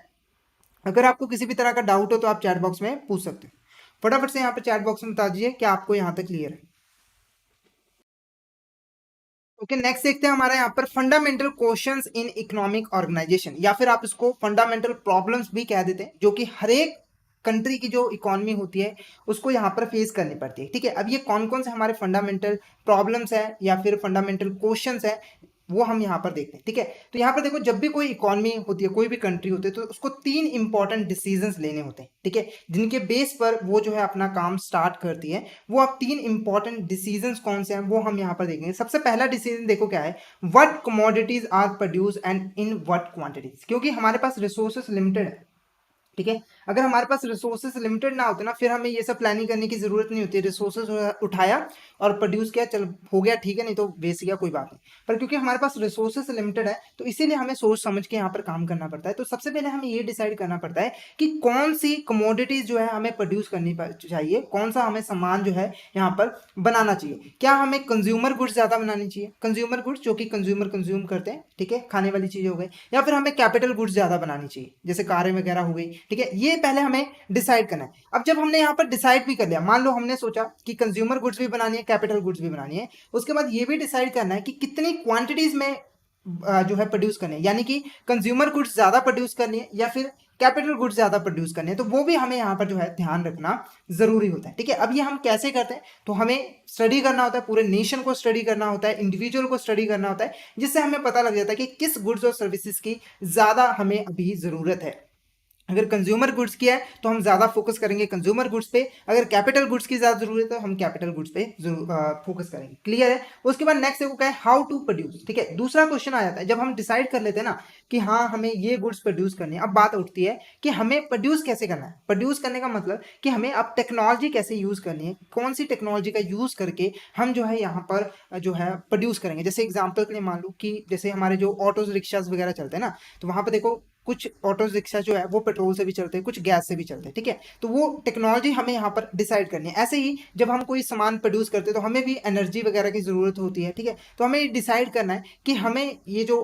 अगर आपको किसी भी तरह का डाउट हो तो आप चैट बॉक्स में पूछ सकते हो। फटाफट से यहाँ पे चैट बॉक्स में बता दीजिए कि आपको यहाँ तक क्लियर है। ओके, नेक्स्ट देखते हैं हमारा यहाँ पर fundamental questions in economic organisation, या फिर आप इसको फंडामेंटल प्रॉब्लम्स भी कह देते हैं, जो कि हर एक कंट्री की जो इकोनॉमी होती है उसको यहाँ पर फेस करनी पड़ती है, ठीक है। अब ये कौन कौन से हमारे फंडामेंटल प्रॉब्लम्स है या फिर फंडामेंटल क्वेश्चंस है, वो हम यहाँ पर देखते हैं, ठीक है। तो यहाँ पर देखो, जब भी कोई इकोनॉमी होती है, कोई भी कंट्री होती है, तो उसको 3 इंपॉर्टेंट डिसीजंस लेने होते हैं, ठीक है, जिनके बेस पर वो जो है अपना काम स्टार्ट करती है। वो आप 3 इंपॉर्टेंट डिसीजंस कौन से हैं वो हम यहाँ पर देखेंगे। सबसे पहला डिसीजन देखो क्या है, what commodities are produce and in what quantities. क्योंकि हमारे पास रिसोर्सेस लिमिटेड है, ठीक है। अगर हमारे पास रिसोर्सेस लिमिटेड ना होते ना, फिर हमें ये सब प्लानिंग करने की जरूरत नहीं होती। रिसोर्सेस उठाया और प्रोड्यूस किया, चल हो गया, ठीक है, नहीं तो वेस्ट गया, कोई बात नहीं। पर क्योंकि हमारे पास रिसोर्सेस लिमिटेड है, तो इसीलिए हमें सोच समझ के यहाँ पर काम करना पड़ता है। तो सबसे पहले हमें ये डिसाइड करना पड़ता है कि कौन सी कमोडिटीज जो है हमें प्रोड्यूस करनी चाहिए, कौन सा हमें सामान जो है यहाँ पर बनाना चाहिए। क्या हमें कंज्यूमर गुड्स ज्यादा बनानी चाहिए, कंज्यूमर गुड्स जो कि कंज्यूमर कंज्यूम करते हैं, ठीक है, खाने वाली चीजें हो गई, या फिर हमें कैपिटल गुड्स ज्यादा बनानी चाहिए, जैसे कारें वगैरह हो गई, ठीक है। ये पहले हमें डिसाइड करना है। अब जब हमने यहाँ पर डिसाइड भी कर लिया, मान लो हमने सोचा कि कंज्यूमर गुड्स भी बनानी है, कैपिटल गुड्स भी बनानी है, उसके बाद ये भी डिसाइड करना है कि कितनी क्वांटिटीज में जो है प्रोड्यूस करनी है, यानी कि कंज्यूमर गुड्स ज्यादा प्रोड्यूस करनी है या फिर कैपिटल गुड्स ज्यादा प्रोड्यूस करने हैं। तो वो भी हमें यहाँ पर जो है ध्यान रखना जरूरी होता है, ठीक है। अब ये हम कैसे करते हैं, तो हमें स्टडी करना होता है, पूरे नेशन को स्टडी करना होता है, इंडिविजुअल को स्टडी करना होता है, जिससे हमें पता लग जाता है कि किस गुड्स और सर्विसेज की ज्यादा हमें अभी जरूरत है। अगर कंज्यूमर गुड्स की है तो हम ज़्यादा फोकस करेंगे कंज्यूमर गुड्स पे, अगर कैपिटल गुड्स की ज़्यादा जरूरत है तो हम कैपिटल गुड्स पे फोकस करेंगे। क्लियर है। उसके बाद नेक्स्ट देखो क्या है, हाउ टू प्रोड्यूस, ठीक है। दूसरा क्वेश्चन आ जाता है, जब हम डिसाइड कर लेते हैं ना कि हाँ हमें ये गुड्स प्रोड्यूस करनी है, अब बात उठती है कि हमें प्रोड्यूस कैसे करना है। प्रोड्यूस करने का मतलब कि हमें अब टेक्नोलॉजी कैसे यूज़ करनी है, कौन सी टेक्नोलॉजी का यूज़ करके हम जो है यहाँ पर जो है प्रोड्यूस करेंगे। जैसे एग्जाम्पल के लिए मान लो कि जैसे हमारे जो ऑटोज रिक्शाज वगैरह चलते हैं ना, तो वहाँ पर देखो कुछ ऑटो रिक्शा जो है वो पेट्रोल से भी चलते हैं, कुछ गैस से भी चलते हैं, ठीक है। तो वो टेक्नोलॉजी हमें यहाँ पर डिसाइड करनी है। ऐसे ही जब हम कोई सामान प्रोड्यूस करते हैं तो हमें भी एनर्जी वगैरह की ज़रूरत होती है, ठीक है। तो हमें डिसाइड करना है कि हमें ये जो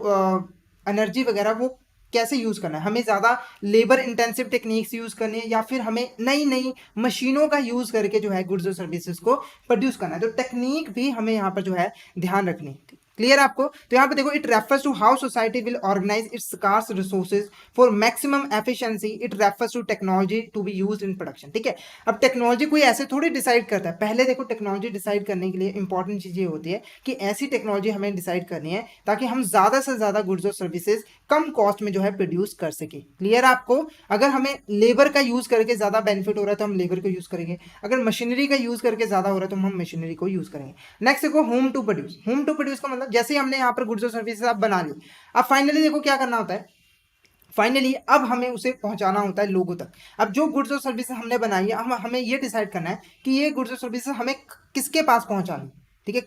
एनर्जी वगैरह वो कैसे यूज़ करना है, हमें ज़्यादा लेबर इंटेंसिव टेक्निक्स यूज़ करनी है या फिर हमें नई नई मशीनों का यूज़ करके जो है गुड्स और सर्विसेज को प्रोड्यूस करना है। तो टेक्निक भी हमें यहाँ पर जो है ध्यान रखनी है। क्लियर आपको। तो यहाँ पे देखो, it refers to how society will organise its scarce resources for maximum efficiency. It refers to technology to be used in production, ठीक है। अब टेक्नोलॉजी कोई ऐसे थोड़ी डिसाइड करता है। पहले देखो, टेक्नोलॉजी डिसाइड करने के लिए इंपॉर्टेंट चीज़ ये होती है कि ऐसी टेक्नोलॉजी हमें डिसाइड करनी है ताकि हम ज़्यादा से ज़्यादा गुड्स और सर्विसेज कम कॉस्ट में जो है प्रोड्यूस कर सके। क्लियर आपको। अगर हमें लेबर का यूज़ करके ज़्यादा बेनिफिट हो रहा है तो हम लेबर को यूज़ करेंगे, अगर मशीनरी का यूज़ करके ज़्यादा हो रहा है तो हम मशीनरी को यूज़ करेंगे। नेक्स्ट देखो, home to produce. Home to produce का मतलब जैसे हमने यहाँ पर गुड्स और सर्विसेज आप बना ली, अब फाइनली देखो क्या करना होता है, फाइनली अब हमें उसे पहुंचाना होता है लोगों तक। अब जो गुड्स और सर्विसेज हमने बनाई है, हमें ये डिसाइड करना है कि ये गुड्स और सर्विसेज हमें किसके पास पहुंचानी, ठीक है,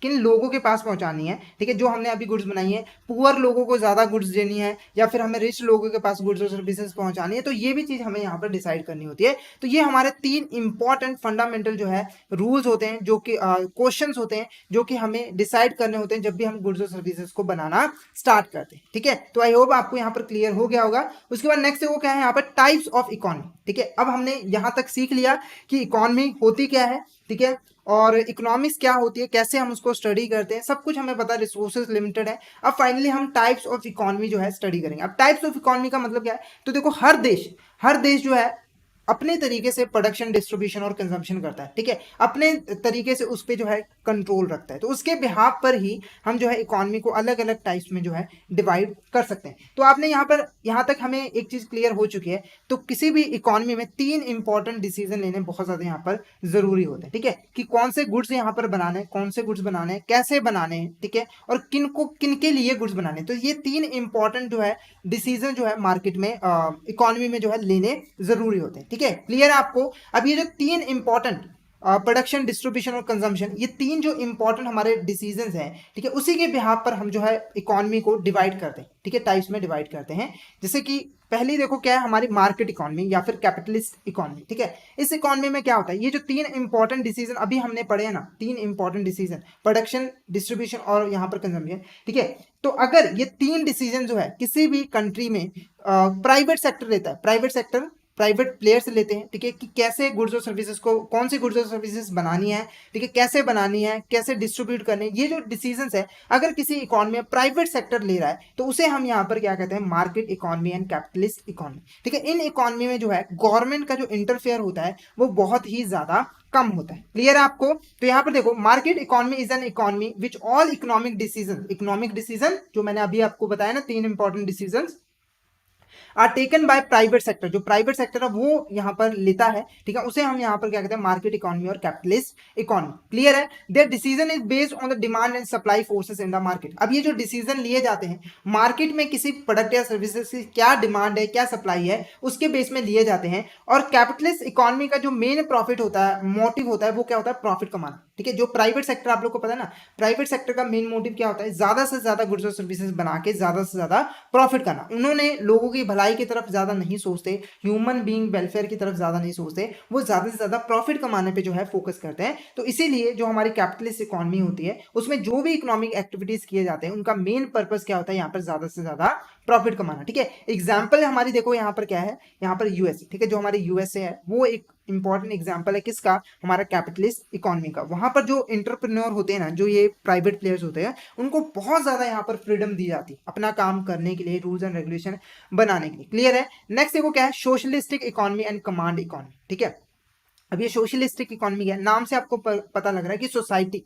किन लोगों के पास पहुंचानी है, ठीक है। जो हमने अभी गुड्स बनाई है, पुअर लोगों को ज़्यादा गुड्स देनी है या फिर हमें रिच लोगों के पास गुड्स और सर्विसेज पहुंचानी है, तो ये भी चीज़ हमें यहाँ पर डिसाइड करनी होती है। तो ये हमारे 3 इंपॉर्टेंट फंडामेंटल जो है रूल्स होते हैं, जो कि क्वेश्चंस होते हैं, जो कि हमें डिसाइड करने होते हैं जब भी हम गुड्स और सर्विसेज को बनाना स्टार्ट करते हैं, ठीक है। तो आई होप आपको यहाँ पर क्लियर हो गया होगा। उसके बाद नेक्स्ट वो क्या है, यहाँ पर टाइप्स ऑफ इकोनॉमी, ठीक है। अब हमने यहाँ तक सीख लिया कि इकोनॉमी होती क्या है, ठीक है, और इकोनॉमिक्स क्या होती है, कैसे हम उसको स्टडी करते हैं, सब कुछ हमें पता है, रिसोर्सेज लिमिटेड है। अब फाइनली हम टाइप्स ऑफ इकोनॉमी जो है स्टडी करेंगे। अब टाइप्स ऑफ इकोनॉमी का मतलब क्या है, तो देखो हर देश जो है अपने तरीके से प्रोडक्शन, डिस्ट्रीब्यूशन और कंजम्पशन करता है, ठीक है, अपने तरीके से उस पर जो है कंट्रोल रखता है। तो उसके बिहाफ पर ही हम जो है इकोनॉमी को अलग अलग टाइप्स में जो है डिवाइड कर सकते हैं। तो आपने यहाँ तक हमें एक चीज़ क्लियर हो चुकी है। तो किसी भी इकोनॉमी में 3 इंपॉर्टेंट डिसीजन लेने बहुत ज़्यादा यहाँ पर ज़रूरी होते हैं, ठीक है, कि कौन से गुड्स यहाँ पर बनाने हैं, कौन से गुड्स बनाने हैं, कैसे बनाने हैं, ठीक है, और किन के लिए गुड्स बनाने हैं। तो ये 3 इंपॉर्टेंट जो है डिसीजन जो है मार्केट में इकोनॉमी में जो है लेने ज़रूरी होते हैं, ठीक है। क्लियर है आपको। अब ये जो 3 इंपॉर्टेंट प्रोडक्शन, डिस्ट्रीब्यूशन और कंजम्पशन, ये 3 जो इंपॉर्टेंट हमारे डिसीजंस हैं, ठीक है, उसी के बिहाफ पर हम जो है इकोनॉमी को डिवाइड करते हैं, ठीक है, टाइप्स में डिवाइड करते हैं। जैसे कि पहली देखो क्या है, हमारी मार्केट इकोनॉमी या फिर कैपिटलिस्ट इकोनॉमी, ठीक है। इस इकोनॉमी में क्या होता है, ये जो 3 इंपॉर्टेंट डिसीजन अभी हमने पढ़े हैं ना, 3 इंपॉर्टेंट डिसीजन, प्रोडक्शन, डिस्ट्रीब्यूशन और यहाँ पर कंजम्पशन, ठीक है। तो अगर ये 3 डिसीजन जो है किसी भी कंट्री में प्राइवेट सेक्टर लेता है, प्राइवेट सेक्टर प्राइवेट प्लेयर्स लेते हैं, ठीक है, कि कैसे गुड्स और सर्विसेज को, कौन सी गुड्स और सर्विसेज बनानी है, ठीक है, कैसे बनानी है, कैसे डिस्ट्रीब्यूट करनी है, ये जो डिसीजंस है अगर किसी इकोनॉमी में प्राइवेट सेक्टर ले रहा है तो उसे हम यहाँ पर क्या कहते हैं, market economy and capitalist economy, ठीक है। इन इकोनॉमी में जो है गवर्नमेंट का जो इंटरफेयर होता है वो बहुत ही ज्यादा कम होता है। क्लियर है आपको? तो यहाँ पर देखो, market economy is an economy which all economic decision जो मैंने अभी आपको बताया ना, 3 important decision are taken by private sector, जो प्राइवेट सेक्टर है वो यहाँ पर लेता है, ठीक है, उसे हम यहाँ पर क्या कहते हैं, मार्केट इकोनॉमी और कैपिटलिस्ट इकोनॉमी। क्लियर है? There decision is based on the demand and supply forces in the market. अब ये जो डिसीजन लिए जाते हैं मार्केट में किसी प्रोडक्ट या सर्विसेज की क्या डिमांड है, क्या सप्लाई है, उसके बेस में लिए जाते हैं। और कैपिटलिस्ट इकोनॉमी का जो मेन प्रॉफिट होता है, मोटिव होता है, वो क्या होता है, प्रॉफिट कमाना, ठीक है। जो प्राइवेट सेक्टर, आप लोग को पता है ना, प्राइवेट सेक्टर का मेन मोटिव क्या होता है, ज्यादा से ज्यादा गुड्स और सर्विसेज बना के ज्यादा से ज्यादा प्रॉफिट करना। उन्होंने लोगों की भलाई की तरफ ज्यादा नहीं सोचते, ह्यूमन बीइंग वेलफेयर की तरफ ज्यादा नहीं सोचते, वो ज्यादा से ज्यादा प्रॉफिट कमाने पे जो है फोकस करते हैं। तो इसीलिए जो हमारी कैपिटलिस्ट इकोनॉमी होती है उसमें जो भी इकोनॉमिक एक्टिविटीज किए जाते हैं उनका मेन पर्पस क्या होता है, यहाँ पर ज्यादा से ज्यादा प्रॉफिट कमाना, ठीक है। एग्जाम्पल हमारी देखो यहाँ पर क्या है, यहाँ पर यूएसए, ठीक है, जो हमारी यूएसए है वो एक इंपॉर्टेंट एग्जांपल है किसका, हमारा कैपिटलिस्ट इकोनॉमी का। वहां पर जो एंटरप्रेन्योर होते हैं ना, जो ये प्राइवेट प्लेयर्स होते हैं, उनको बहुत ज्यादा यहाँ पर फ्रीडम दी जाती है अपना काम करने के लिए, रूल्स एंड रेगुलेशन बनाने के लिए। क्लियर है? नेक्स्ट देखो क्या है, socialistic economy and command economy, ठीक है। अब ये सोशलिस्टिक इकोनॉमी है, नाम से आपको पता लग रहा है कि सोसाइटी,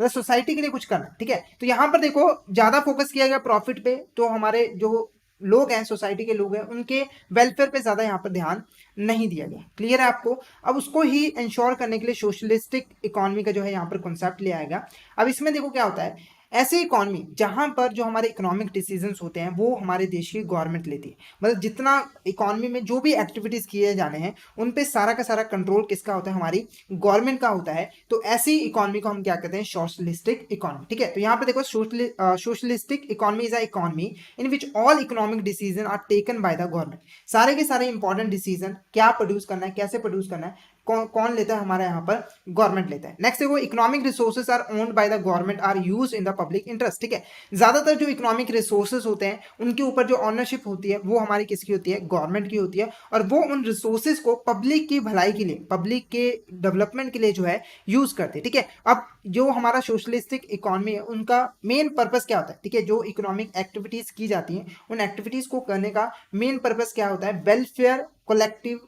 मतलब सोसाइटी के लिए कुछ करना, ठीक है। तो यहाँ पर देखो ज्यादा फोकस किया गया प्रॉफिट पे, तो हमारे जो लोग हैं, सोसाइटी के लोग हैं, उनके वेलफेयर पे ज्यादा यहाँ पर ध्यान नहीं दिया गया। क्लियर है आपको? अब उसको ही इंश्योर करने के लिए सोशलिस्टिक इकोनॉमी का जो है यहाँ पर कॉन्सेप्ट ले आएगा। अब इसमें देखो क्या होता है, ऐसी इकोनॉमी जहां पर जो हमारे इकोनॉमिक डिसीजंस होते हैं वो हमारे देश की गवर्नमेंट लेती है, मतलब जितना इकोनॉमी में जो भी एक्टिविटीज किए जाने हैं उन पे सारा का सारा कंट्रोल किसका होता है, हमारी गवर्नमेंट का होता है। तो ऐसी इकोनॉमी को हम क्या कहते हैं, सोशलिस्टिक इकोनॉमी, ठीक है। तो यहाँ पे देखो, socialistic economy is a economy in which all economic decision are taken by the government. सारे के सारे इंपॉर्टेंट डिसीजन, क्या प्रोड्यूस करना है, कैसे प्रोड्यूस करना है, कौन लेता है, हमारा यहाँ पर गवर्नमेंट लेता है। नेक्स्ट देखो, economic resources are owned by the government are used in the public interest, ठीक है। ज्यादातर जो इकोनॉमिक रिसोर्सेज होते हैं उनके ऊपर जो ऑनरशिप होती है वो हमारी किसकी होती है, गवर्नमेंट की होती है, और वो उन रिसोर्सेज को पब्लिक की भलाई के लिए, पब्लिक के डेवलपमेंट के लिए जो है यूज करते हैं, ठीक है। अब जो हमारा सोशलिस्टिक इकोनॉमी है उनका मेन पर्पस क्या होता है, ठीक है, जो इकोनॉमिक एक्टिविटीज की जाती हैं उन एक्टिविटीज को करने का मेन पर्पस क्या होता है, वेलफेयर, कलेक्टिव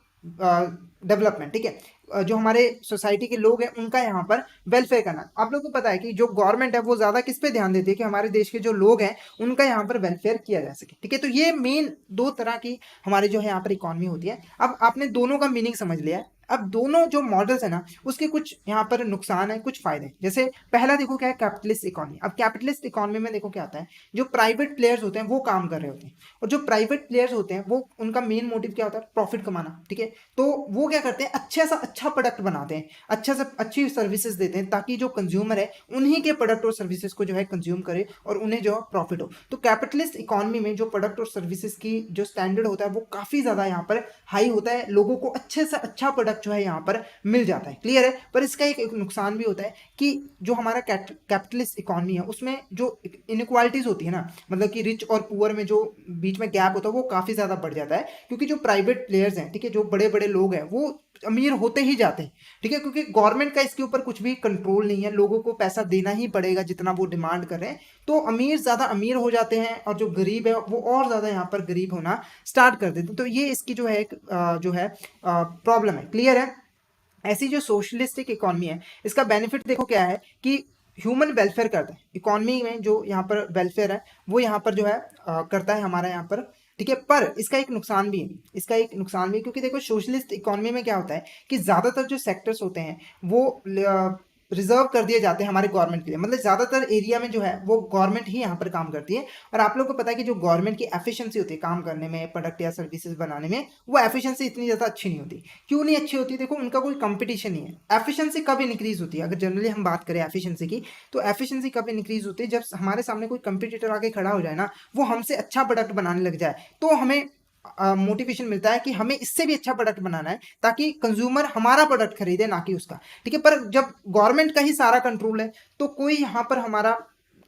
डेवलपमेंट, ठीक है। जो हमारे सोसाइटी के लोग हैं उनका यहाँ पर वेलफेयर करना। आप लोगों को पता है कि जो गवर्नमेंट है वो ज्यादा किस पे ध्यान देती है कि हमारे देश के जो लोग हैं उनका यहाँ पर वेलफेयर किया जा सके, ठीक है। तो ये मेन 2 तरह की हमारे जो है यहाँ पर इकोनॉमी होती है। अब आपने दोनों का मीनिंग समझ लिया है। अब दोनों जो मॉडल्स है ना उसके कुछ यहाँ पर नुकसान है, कुछ फायदे हैं। जैसे पहला देखो क्या है, कैपिटलिस्ट इकोनॉमी। अब कैपिटलिस्ट इकोनॉमी में देखो क्या होता है, जो प्राइवेट प्लेयर्स होते हैं वो काम कर रहे होते हैं, और जो प्राइवेट प्लेयर्स होते हैं वो उनका मेन मोटिव क्या होता है, प्रॉफिट कमाना, ठीक है। तो वो क्या करते हैं, अच्छा सा अच्छा प्रोडक्ट बनाते हैं, अच्छा सा अच्छी सर्विसेज देते हैं ताकि जो कंज्यूमर है उन्हीं के प्रोडक्ट और सर्विसेज को जो है कंज्यूम करे और उन्हें जो प्रॉफिट हो। तो कैपिटलिस्ट इकोनॉमी में जो प्रोडक्ट और सर्विसेज की जो स्टैंडर्ड होता है वो काफी ज्यादा यहाँ पर हाई होता है, लोगों को अच्छे से अच्छा प्रोडक्ट जो है यहाँ पर मिल जाता है। क्लियर है? पर इसका एक नुकसान भी होता है कि जो हमारा कैपिटलिस्ट इकोनॉमी है उसमें जो इनइक्वालिटीज होती है ना, मतलब कि रिच और पुअर में जो बीच में गैप होता है वो काफी ज्यादा बढ़ जाता है, क्योंकि जो प्राइवेट प्लेयर्स हैं, ठीक है, जो बड़े बड़े लोग हैं वो अमीर होते ही जाते हैं, ठीक है, क्योंकि गवर्नमेंट का इसके ऊपर कुछ भी कंट्रोल नहीं है, लोगों को पैसा देना ही पड़ेगा जितना वो डिमांड कर रहे हैं। तो अमीर ज्यादा अमीर हो जाते हैं और जो गरीब है वो और ज्यादा यहाँ पर गरीब होना स्टार्ट कर देते हैं। तो ये इसकी जो है एक जो है प्रॉब्लम है। क्लियर है? ऐसी जो सोशलिस्टिक इकोनॉमी है इसका बेनिफिट देखो क्या है कि ह्यूमन वेलफेयर करता है। इकोनॉमी में जो यहाँ पर वेलफेयर है वो यहाँ पर जो है करता है हमारा यहाँ पर, ठीक है। पर इसका एक नुकसान भी है, इसका एक नुकसान भी है, क्योंकि देखो सोशलिस्ट इकोनॉमी में क्या होता है कि ज्यादातर जो सेक्टर्स होते हैं वो रिजर्व कर दिए जाते हैं हमारे गवर्नमेंट के लिए, मतलब ज्यादातर एरिया में जो है वो गवर्नमेंट ही यहाँ पर काम करती है। और आप लोग को पता है कि जो गवर्नमेंट की एफिशिएंसी होती है काम करने में, प्रोडक्ट या सर्विसेज बनाने में, वो एफिशिएंसी इतनी ज़्यादा अच्छी नहीं होती। क्यों नहीं अच्छी होती? देखो उनका कोई कंपटीशन नहीं है। एफिशिएंसी कब इंक्रीज होती है, अगर जनरली हम बात करें एफिशिएंसी की, तो एफिशिएंसी कब इंक्रीज होती है, जब हमारे सामने कोई कंपटीटर आके खड़ा हो जाए ना, वो हमसे अच्छा प्रोडक्ट बनाने लग जाए, तो हमें मोटिवेशन मिलता है कि हमें इससे भी अच्छा प्रोडक्ट बनाना है ताकि कंज्यूमर हमारा प्रोडक्ट खरीदे, ना कि उसका, ठीक है। पर जब गवर्नमेंट का ही सारा कंट्रोल है तो कोई यहाँ पर हमारा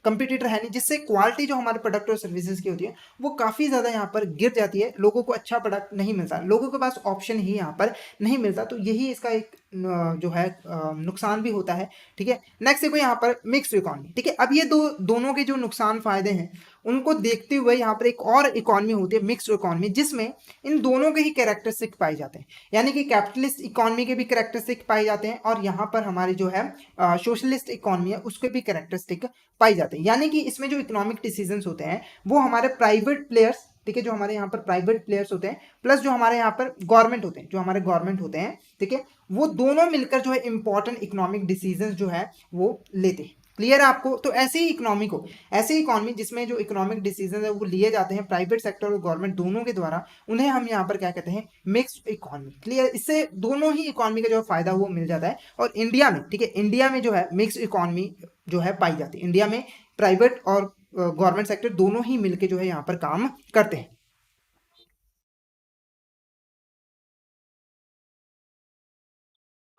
कंपटीटर है नहीं, जिससे क्वालिटी जो हमारे प्रोडक्ट और सर्विसेज की होती है वो काफ़ी ज़्यादा यहाँ पर गिर जाती है, लोगों को अच्छा प्रोडक्ट नहीं मिलता, लोगों के पास ऑप्शन ही यहाँ पर नहीं मिलता। तो यही इसका एक जो है नुकसान भी होता है। ठीक है, नेक्स्ट देखो यहाँ पर मिक्स्ड इकॉनमी। ठीक है, अब ये दोनों के जो नुकसान फायदे हैं उनको देखते हुए यहाँ पर एक और इकॉनमी होती है मिक्स्ड इकॉनमी, जिसमें इन दोनों के ही कैरेक्टरिस्टिक पाए जाते हैं। यानी कि कैपिटलिस्ट इकॉनमी के भी कैरेक्टरिस्टिक पाए जाते हैं और यहाँ पर हमारी जो है सोशलिस्ट इकॉनमी है उसके भी कैरेक्टरिस्टिक पाई जाते हैं। यानी कि इसमें जो इकोनॉमिक डिसीजंस होते हैं वो हमारे प्राइवेट प्लेयर्स, ठीक है, जो हमारे यहाँ पर प्राइवेट प्लेयर्स होते हैं प्लस जो हमारे यहाँ पर गवर्नमेंट होते हैं, जो हमारे गवर्नमेंट होते हैं, ठीक है, वो दोनों मिलकर जो है इंपॉर्टेंट इकोनॉमिक डिसीजंस जो है वो लेते हैं। क्लियर है आपको? तो ऐसे ही इकोनॉमी को, ऐसी इकोनॉमी जिसमें जो इकोनॉमिक डिसीजन है वो लिए जाते हैं प्राइवेट सेक्टर और गवर्नमेंट दोनों के द्वारा, उन्हें हम यहाँ पर क्या कहते हैं, मिक्स्ड इकोनॉमी। क्लियर? इससे दोनों ही इकोनॉमी का जो फायदा वो मिल जाता है। और इंडिया में, ठीक है, इंडिया में जो है मिक्स्ड इकोनॉमी जो है पाई जाती है। इंडिया में प्राइवेट और गवर्नमेंट सेक्टर दोनों ही मिलकर जो है यहाँ पर काम करते हैं।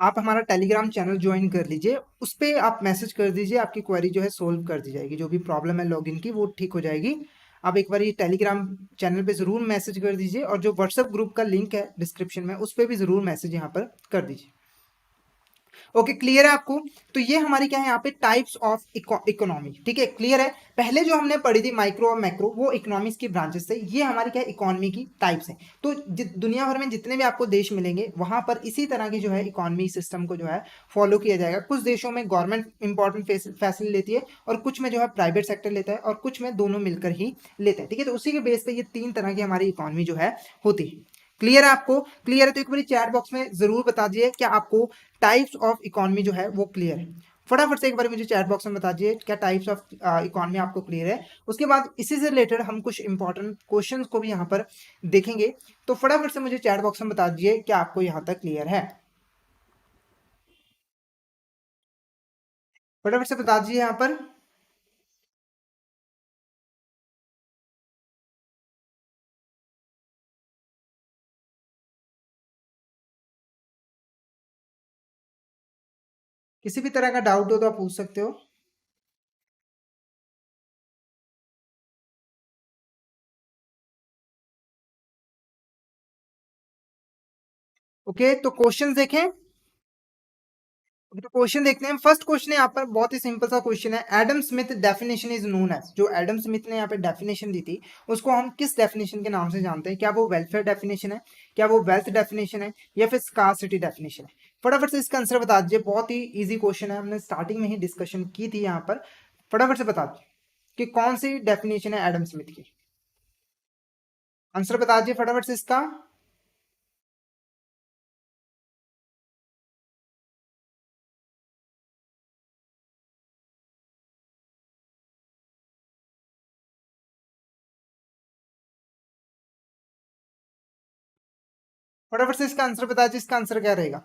आप हमारा टेलीग्राम चैनल ज्वाइन कर लीजिए, उस पर आप मैसेज कर दीजिए, आपकी क्वेरी जो है सोल्व कर दी जाएगी, जो भी प्रॉब्लम है लॉगिन की वो ठीक हो जाएगी। आप एक बार ये टेलीग्राम चैनल पे ज़रूर मैसेज कर दीजिए और जो व्हाट्सएप ग्रुप का लिंक है डिस्क्रिप्शन में उस पर भी ज़रूर मैसेज यहाँ पर कर दीजिए। ओके, क्लियर है आपको? तो ये हमारी क्या है यहाँ पे टाइप्स ऑफ इकोनॉमी। ठीक है, क्लियर है? पहले जो हमने पढ़ी थी माइक्रो और मैक्रो, वो इकोनॉमिक्स की ब्रांचेस थे। ये हमारी क्या है, इकोनॉमी की टाइप्स हैं। तो दुनिया भर में जितने भी आपको देश मिलेंगे वहां पर इसी तरह की जो है इकोनॉमी सिस्टम को जो है फॉलो किया जाएगा। कुछ देशों में गवर्नमेंट इंपॉर्टेंट फैसिलिटी लेती है और कुछ में जो है प्राइवेट सेक्टर लेता है और कुछ में दोनों मिलकर ही लेते हैं। ठीक है, तो उसी के बेस पे ये तीन तरह की हमारी इकोनॉमी जो है होती है। क्लियर है आपको? क्लियर है तो एक बार चैट बॉक्स में जरूर बता दीजिए क्या आपको टाइप्स ऑफ इकोनॉमी जो है वो क्लियर है। फटाफट से एक बार मुझे चैट बॉक्स में बता दीजिए क्या टाइप्स ऑफ इकोनॉमी आपको क्लियर है। उसके बाद इसी से रिलेटेड हम कुछ इंपॉर्टेंट क्वेश्चंस को भी यहाँ पर देखेंगे। तो फटाफट से मुझे चैट बॉक्स में बता दीजिए क्या आपको यहाँ तक क्लियर है। फटाफट से बता दीजिए यहाँ पर। किसी भी तरह का डाउट हो तो आप पूछ सकते हो। ओके, तो क्वेश्चन देखें। तो क्वेश्चन देखते हैं। फर्स्ट क्वेश्चन है यहाँ पर बहुत ही सिंपल सा क्वेश्चन है। Adam Smith definition is known as, जो एडम स्मिथ ने यहाँ पे डेफिनेशन दी थी उसको हम किस डेफिनेशन के नाम से जानते हैं? क्या वो वेलफेयर डेफिनेशन है, क्या वो वेल्थ डेफिनेशन है, या फिर स्कार्सिटी डेफिनेशन है? फटाफट से इसका आंसर बता दीजिए। बहुत ही ईजी क्वेश्चन है, हमने स्टार्टिंग में ही डिस्कशन की थी यहाँ पर। फटाफट से बता दीजिए कि कौन सी डेफिनेशन है एडम स्मिथ की। आंसर बता दीजिए फटाफट से इसका। फटाफट से इसका आंसर बता दीजिए, इसका आंसर क्या रहेगा?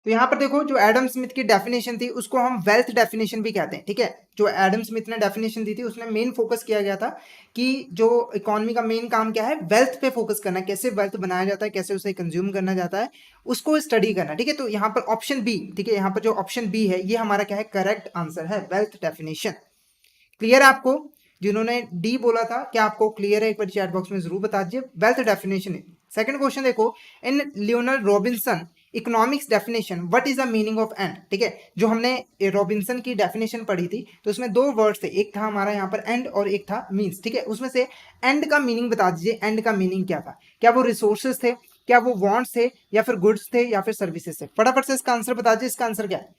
तो यहाँ पर देखो जो एडम स्मिथ की डेफिनेशन थी उसको हम वेल्थ डेफिनेशन भी कहते हैं। ठीक है, जो एडम स्मिथ ने डेफिनेशन दी थी उसमें मेन फोकस किया गया था कि जो इकोनॉमी का मेन काम क्या है, वेल्थ पे फोकस करना, कैसे वेल्थ बनाया जाता है, कैसे उसे कंज्यूम करना जाता है, उसको स्टडी करना। ठीक है, तो यहाँ पर ऑप्शन बी, ठीक है, यहाँ पर जो ऑप्शन बी है ये हमारा क्या है, करेक्ट आंसर है, वेल्थ डेफिनेशन। क्लियर है आपको? जिन्होंने डी बोला था क्या आपको क्लियर है? एक बार चैट बॉक्स में जरूर बता दीजिए, वेल्थ डेफिनेशन। सेकंड क्वेश्चन देखो, in Lionel Robinson economics definition what is the meaning of end? ठीक है, जो हमने रॉबिन्सन की डेफिनेशन पढ़ी थी तो उसमें दो वर्ड्स थे, एक था हमारा यहाँ पर एंड और एक था मीन्स। ठीक है, उसमें से एंड का मीनिंग बता दीजिए, एंड का मीनिंग क्या था? क्या वो रिसोर्सेज थे, क्या वो वांट्स थे, या फिर गुड्स थे, या फिर सर्विसेज थे? फटाफट से इसका आंसर बता दीजिए, इसका आंसर क्या है?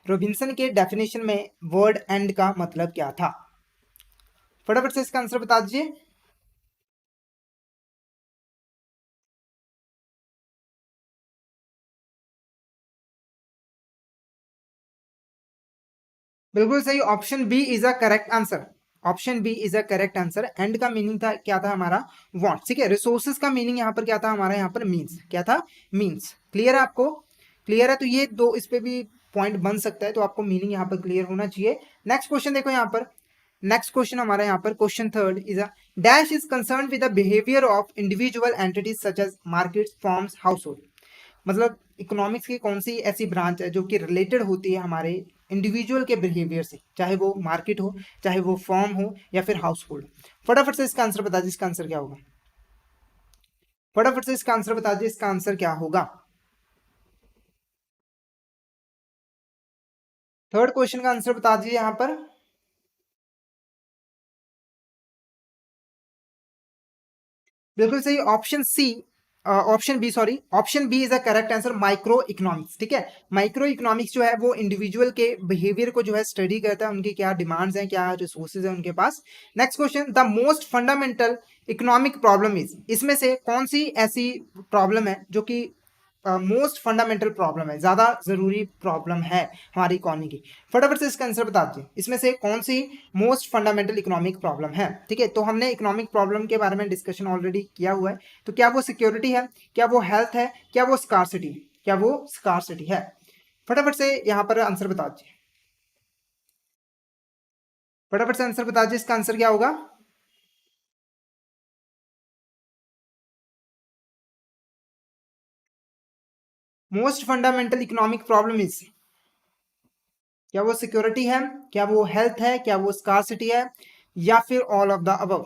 रॉबिन्सन के डेफिनेशन में वर्ड एंड का मतलब क्या था? फटाफट से इसका आंसर बता दीजिए। बिल्कुल सही, option B is a correct answer. Option B is a correct answer. End का मीनिंग था, क्या था हमारा? वांट। ठीक है, रिसोर्सेज का मीनिंग यहाँ पर क्या था हमारा? यहाँ पर मीन्स। क्या था? मीन्स। क्लियर है आपको? क्लियर है? तो ये दो इस पे भी पॉइंट बन सकता है, तो आपको मीनिंग यहाँ पर क्लियर होना चाहिए। नेक्स्ट क्वेश्चन देखो यहाँ पर। नेक्स्ट क्वेश्चन हमारा यहाँ पर question third is a dash is concern with the behaviour of individual entities such as markets, firms, household. मतलब इकोनॉमिक्स की कौन सी ऐसी ब्रांच है जो कि रिलेटेड होती है हमारे इंडिविजुअल के बिहेवियर से, चाहे वो मार्केट हो, चाहे वो फॉर्म हो, या फिर हाउस होल्ड। फटाफट से इसका आंसर बता दीजिए, इसका आंसर क्या होगा? फटाफट से इसका आंसर बता दीजिए, इसका आंसर क्या होगा? थर्ड क्वेश्चन का आंसर बता दीजिए यहां पर। बिल्कुल सही, option C, option B, sorry, option B is a correct answer, micro economics. ठीक है, माइक्रो इकोनॉमिक्स जो है वो इंडिविजुअल के बिहेवियर को जो है स्टडी करता है, उनकी क्या डिमांड्स हैं, क्या रिसोर्सेज हैं उनके पास। Next question, the most fundamental economic problem is, इसमें से कौन सी ऐसी प्रॉब्लम है जो कि मोस्ट फंडामेंटल प्रॉब्लम है, ज्यादा जरूरी प्रॉब्लम है हमारी इकोनॉमी की? फटाफट से इसका आंसर बता दीजिए, इसमें से कौन सी मोस्ट फंडामेंटल इकोनॉमिक प्रॉब्लम है? ठीक है, तो हमने इकोनॉमिक प्रॉब्लम के बारे में डिस्कशन ऑलरेडी किया हुआ है। तो क्या वो सिक्योरिटी है, क्या वो हेल्थ है, क्या वो स्कार्सिटी, क्या वो स्कार्सिटी है? फटाफट से यहां पर आंसर बता दीजिए, फटाफट से आंसर बता दीजिए, इसका आंसर क्या होगा? Most fundamental economic problem is, क्या वो सिक्योरिटी है, क्या वो हेल्थ है, क्या वो स्कार्सिटी है, या फिर ऑल ऑफ द अबव?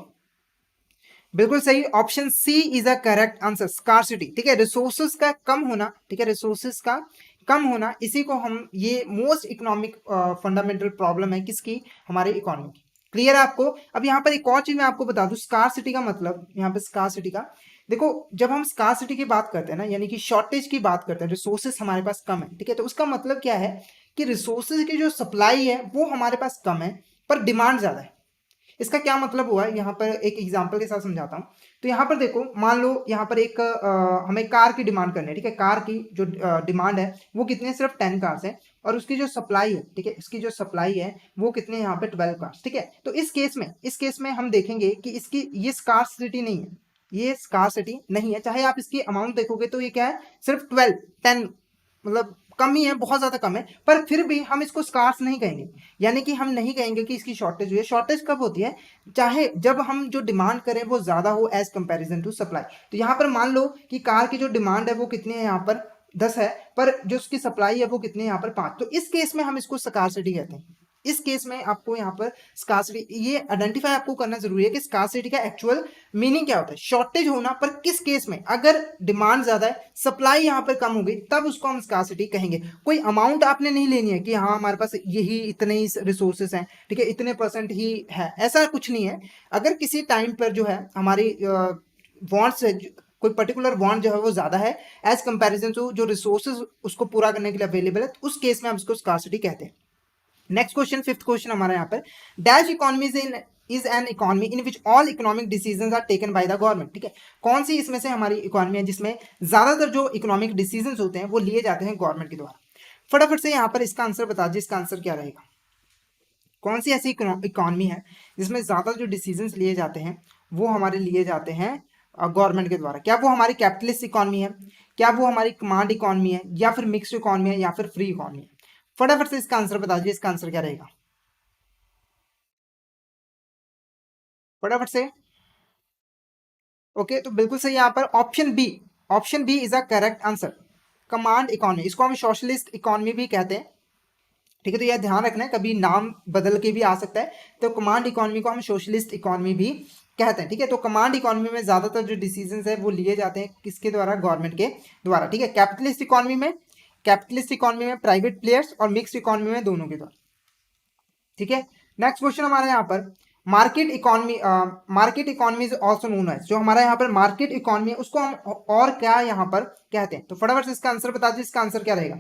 बिल्कुल सही, option C is a correct answer, scarcity. ठीक है, रिसोर्सेज का कम होना, ठीक है, रिसोर्सेज का कम होना, इसी को हम, ये मोस्ट इकोनॉमिक फंडामेंटल प्रॉब्लम है किसकी? हमारे इकोनॉमी की। क्लियर है आपको? अब यहाँ पर एक और चीज मैं आपको बता दूं, स्कार्सिटी का मतलब, यहाँ पे स्कार्सिटी का देखो, जब हम स्कार्सिटी की बात करते हैं ना, यानी कि शॉर्टेज की बात करते हैं, रिसोर्सेज हमारे पास कम है, ठीक है, तो उसका मतलब क्या है कि रिसोर्सेज की जो सप्लाई है वो हमारे पास कम है, पर डिमांड ज्यादा है। इसका क्या मतलब हुआ है, यहाँ पर एक एग्जांपल के साथ समझाता हूँ। तो यहाँ पर देखो, मान लो यहाँ पर एक हमें कार की डिमांड करनी है, ठीक है, कार की जो डिमांड है वो कितने है? सिर्फ 10 कार्स है, और उसकी जो सप्लाई है, ठीक है, उसकी जो सप्लाई है वो कितने, यहाँ पे 12 कार्स। ठीक है, तो इस केस में हम देखेंगे कि इसकी ये स्कार्सिटी नहीं है, ये स्कार्सिटी नहीं है, चाहे आप इसकी अमाउंट देखोगे तो ये क्या है, सिर्फ 12, 10, मतलब कम ही है, बहुत ज्यादा कम है, पर फिर भी हम इसको स्कार्स नहीं कहेंगे, यानी कि हम नहीं कहेंगे कि इसकी शॉर्टेज हुई है। शॉर्टेज कब होती है? चाहे जब हम जो डिमांड करें वो ज्यादा हो एज कंपैरिजन टू सप्लाई। तो यहाँ पर मान लो कि कार की जो डिमांड है वो कितनी है, यहाँ पर 10 है, पर जो उसकी सप्लाई है वो कितनी है, यहाँ पर 5। तो इस केस में हम इसको स्कार्सिटी कहते हैं। इस केस में आपको यहाँ पर स्कार्सिटी, ये आइडेंटिफाई आपको करना जरूरी है कि स्कार्सिटी का एक्चुअल मीनिंग क्या होता है। शॉर्टेज होना, पर किस केस में? अगर डिमांड ज्यादा है, सप्लाई यहाँ पर कम हो गई, तब उसको हम स्कार्सिटी कहेंगे। कोई अमाउंट आपने नहीं लेनी है कि हाँ हमारे पास यही इतने ही रिसोर्सेस हैं, ठीक है, इतने परसेंट ही है, ऐसा कुछ नहीं है। अगर किसी टाइम पर जो है हमारी वांट्स है, कोई पर्टिकुलर वांट जो है वो ज्यादा है एज कंपैरिजन टू जो रिसोर्सेज उसको पूरा करने के लिए अवेलेबल है, तो उस केस में हम इसको स्कार्सिटी कहते हैं। नेक्स्ट क्वेश्चन, फिफ्थ क्वेश्चन हमारा यहाँ पर, dash economy is an economy in which all economic decisions are taken by the government. ठीक है, कौन सी इसमें से हमारी इकोनॉमी है जिसमें ज्यादातर जो इकोनॉमिक डिसीजंस होते हैं वो लिए जाते हैं गवर्नमेंट के द्वारा? फटाफट से यहाँ पर इसका आंसर बता दीजिए, इसका आंसर क्या रहेगा? कौन सी ऐसी इकोनॉमी है जिसमें ज्यादा जो डिसीजंस लिए जाते हैं वो हमारे लिए जाते हैं गवर्नमेंट के द्वारा? क्या वो हमारी कैपिटलिस्ट इकोनॉमी है, क्या वो हमारी कमांड इकोनॉमी है, या फिर मिक्स्ड इकोनॉमी है, या फिर फ्री इकोनॉमी है? फटाफट से इसका आंसर बता दीजिए, इसका आंसर क्या रहेगा? फटाफट से। ओके, तो बिल्कुल सही, यहाँ पर option B, option B is a correct answer, command economy. इसको हम सोशलिस्ट इकोनॉमी भी कहते हैं, ठीक है, तो यह ध्यान रखना है, कभी नाम बदल के भी आ सकता है। तो कमांड इकोनॉमी को हम सोशलिस्ट इकोनॉमी भी कहते हैं। ठीक है, तो कमांड इकोनॉमी में ज्यादातर जो डिसीजंस है वो लिए जाते हैं किसके द्वारा? गवर्नमेंट के द्वारा। ठीक है, कैपिटलिस्ट इकोनॉमी में प्राइवेट प्लेयर्स, और मिक्स्ड इकोनॉमी में दोनों के द्वारा। ठीक है, नेक्स्ट क्वेश्चन हमारे यहाँ पर, market economy is also known as, जो हमारा यहाँ पर मार्केट इकोनॉमी है उसको हम और क्या यहाँ पर कहते हैं? तो फटाफट से इसका आंसर बता दीजिए, इसका आंसर क्या रहेगा?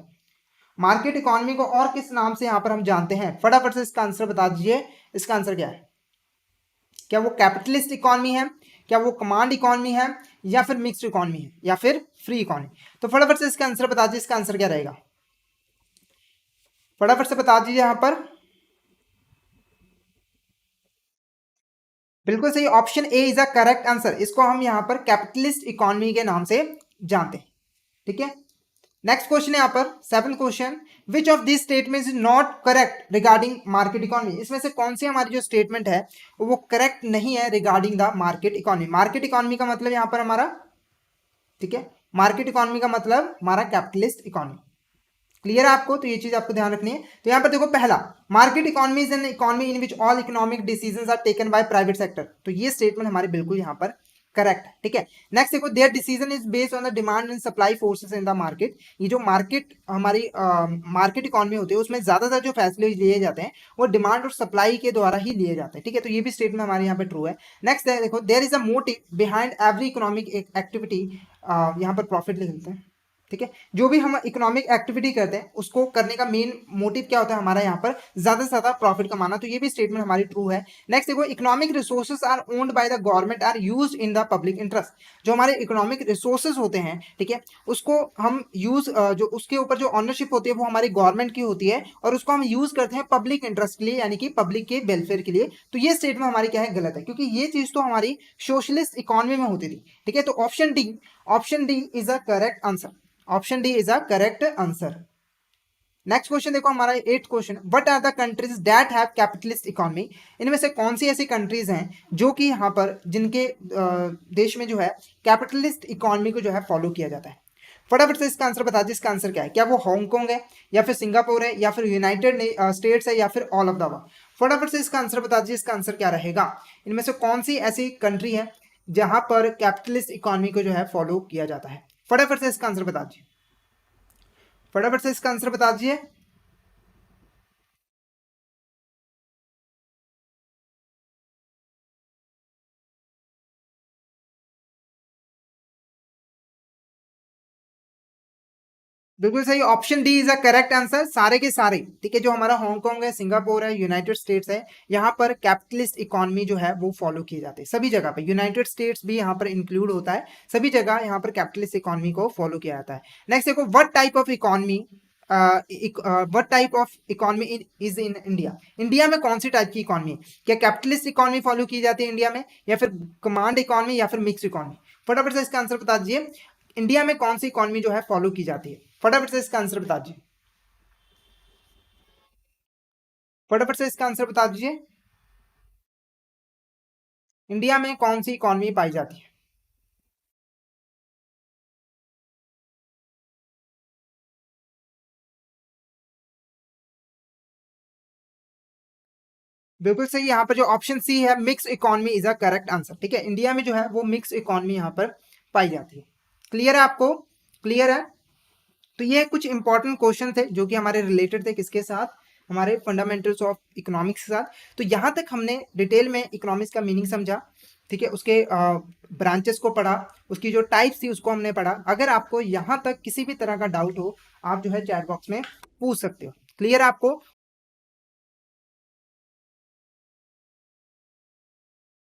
मार्केट इकोनॉमी को और किस नाम से यहाँ पर हम जानते हैं? फटाफट से इसका आंसर बता दीजिए, इसका आंसर क्या है? क्या वो कैपिटलिस्ट इकोनॉमी है, क्या वो कमांड इकोनॉमी है, या फिर मिक्स्ड इकोनॉमी है, या फिर फ्री इकोनॉमी? तो फटाफट से इसका आंसर बता दीजिए, इसका आंसर क्या रहेगा? फटाफट से बता दीजिए यहाँ पर। बिल्कुल सही, option A is a correct answer, इसको हम यहाँ पर कैपिटलिस्ट इकोनॉमी के नाम से जानते हैं। ठीक है, नेक्स्ट क्वेश्चन है यहाँ पर, seven question, which of this statement is not correct regarding market economy? इसमें से कौन सी हमारी जो स्टेटमेंट है वो करेक्ट नहीं है regarding the market economy? Market economy का मतलब यहाँ पर हमारा, ठीक है, मार्केट इकोनॉमी का मतलब हमारा कैपिटलिस्ट इकोनॉमी। क्लियर है आपको? तो ये चीज आपको ध्यान रखनी है। तो यहाँ पर देखो, पहला, market economy is an economy in which all economic decisions are taken by private sector. तो ये स्टेटमेंट हमारे बिल्कुल यहाँ पर करेक्ट है, ठीक है। नेक्स्ट देखो, there decision is based on the demand and supply forces in the market. ये जो मार्केट हमारी मार्केट इकोनॉमी होती है उसमें ज्यादातर जो फैसले लिए जाते हैं वो डिमांड और सप्लाई के द्वारा ही लिए जाते हैं, ठीक है। तो ये भी स्टेटमेंट हमारे यहाँ पे ट्रू है। नेक्स्ट देखो, there is a motive behind every economic activity. यहाँ पर प्रॉफिट लिख लेते हैं, ठीक है। जो भी हम इकोनॉमिक एक्टिविटी करते हैं उसको करने का मेन मोटिव क्या होता है हमारा, यहाँ पर ज्यादा से ज्यादा प्रॉफिट कमाना। तो ये भी स्टेटमेंट हमारी ट्रू है। नेक्स्ट देखो, economic resources are owned by the government are used in the public interest. जो हमारे इकोनॉमिक रिसोर्सेज होते हैं, ठीक है, उसको हम यूज जो उसके ऊपर जो ऑनरशिप होती है वो हमारी गवर्नमेंट की होती है और उसको हम यूज करते हैं पब्लिक इंटरेस्ट के लिए, यानी कि पब्लिक के वेलफेयर के लिए। तो ये स्टेटमेंट हमारी क्या है, गलत है, क्योंकि ये चीज तो हमारी सोशलिस्ट इकोनॉमी में होती थी, ठीक है। तो option D is a correct answer. Option D is a correct answer. Next question देखो हमारा 8th question, what are the countries that have capitalist economy. इनमें से कौन सी ऐसी कंट्रीज हैं जो कि यहाँ पर जिनके देश में जो है कैपिटलिस्ट इकोनॉमी को जो है फॉलो किया जाता है। फटाफट से इसका आंसर बता दीजिए, इसका आंसर क्या है? क्या वो हांगकांग है, या फिर सिंगापुर है, या फिर यूनाइटेड स्टेट्स है, या फिर ऑल ऑफ द अबव? फटाफट से इसका आंसर बता दीजिए, इसका आंसर क्या रहेगा? इनमें से कौन सी ऐसी कंट्री है जहां पर कैपिटलिस्ट इकोनॉमी को जो है फॉलो किया जाता है? फटाफट से इसका आंसर बता दीजिए, फटाफट से इसका आंसर बता दीजिए। बिल्कुल सही, option D is a correct answer. सारे के सारे, ठीक है, जो हमारा हांगकांग है, सिंगापुर है, यूनाइटेड स्टेट्स है, यहाँ पर कैपिटलिस्ट इकोनॉमी जो है वो फॉलो किए जाते हैं सभी जगह पे। यूनाइटेड स्टेट्स भी यहाँ पर इंक्लूड होता है, सभी जगह यहाँ पर कैपिटलिस्ट इकोनॉमी को फॉलो किया जाता है। नेक्स्ट देखो, what type of economy what type of economy is in India. India में कौन सी टाइप की इकोनॉमी है? क्या कैपिटलिस्ट इकोनॉमी फॉलो की जाती है इंडिया में, या फिर कमांड इकोनॉमी, या फिर मिक्स इकोनॉमी? फटाफट से इसका आंसर बता दीजिए, इंडिया में कौन सी इकोनॉमी जो है फॉलो की जाती है? फटाफट से इसका आंसर बता दीजिए, फटाफट से इसका आंसर बता दीजिए, इंडिया में कौन सी इकोनॉमी पाई जाती है? बिल्कुल सही, यहाँ पर जो ऑप्शन सी है, mix economy is a correct answer, ठीक है। इंडिया में जो है वो मिक्स इकोनॉमी यहाँ पर पाई जाती है। क्लियर है आपको? क्लियर है? तो ये कुछ इंपॉर्टेंट क्वेश्चन थे जो कि हमारे रिलेटेड थे किसके साथ, हमारे फंडामेंटल्स ऑफ इकोनॉमिक्स के साथ। तो यहाँ तक हमने डिटेल में इकोनॉमिक्स का मीनिंग समझा, ठीक है, उसके ब्रांचेस को पढ़ा, उसकी जो टाइप्स थी उसको हमने पढ़ा। अगर आपको यहाँ तक किसी भी तरह का डाउट हो, आप जो है चैट बॉक्स में पूछ सकते हो। क्लियर है आपको?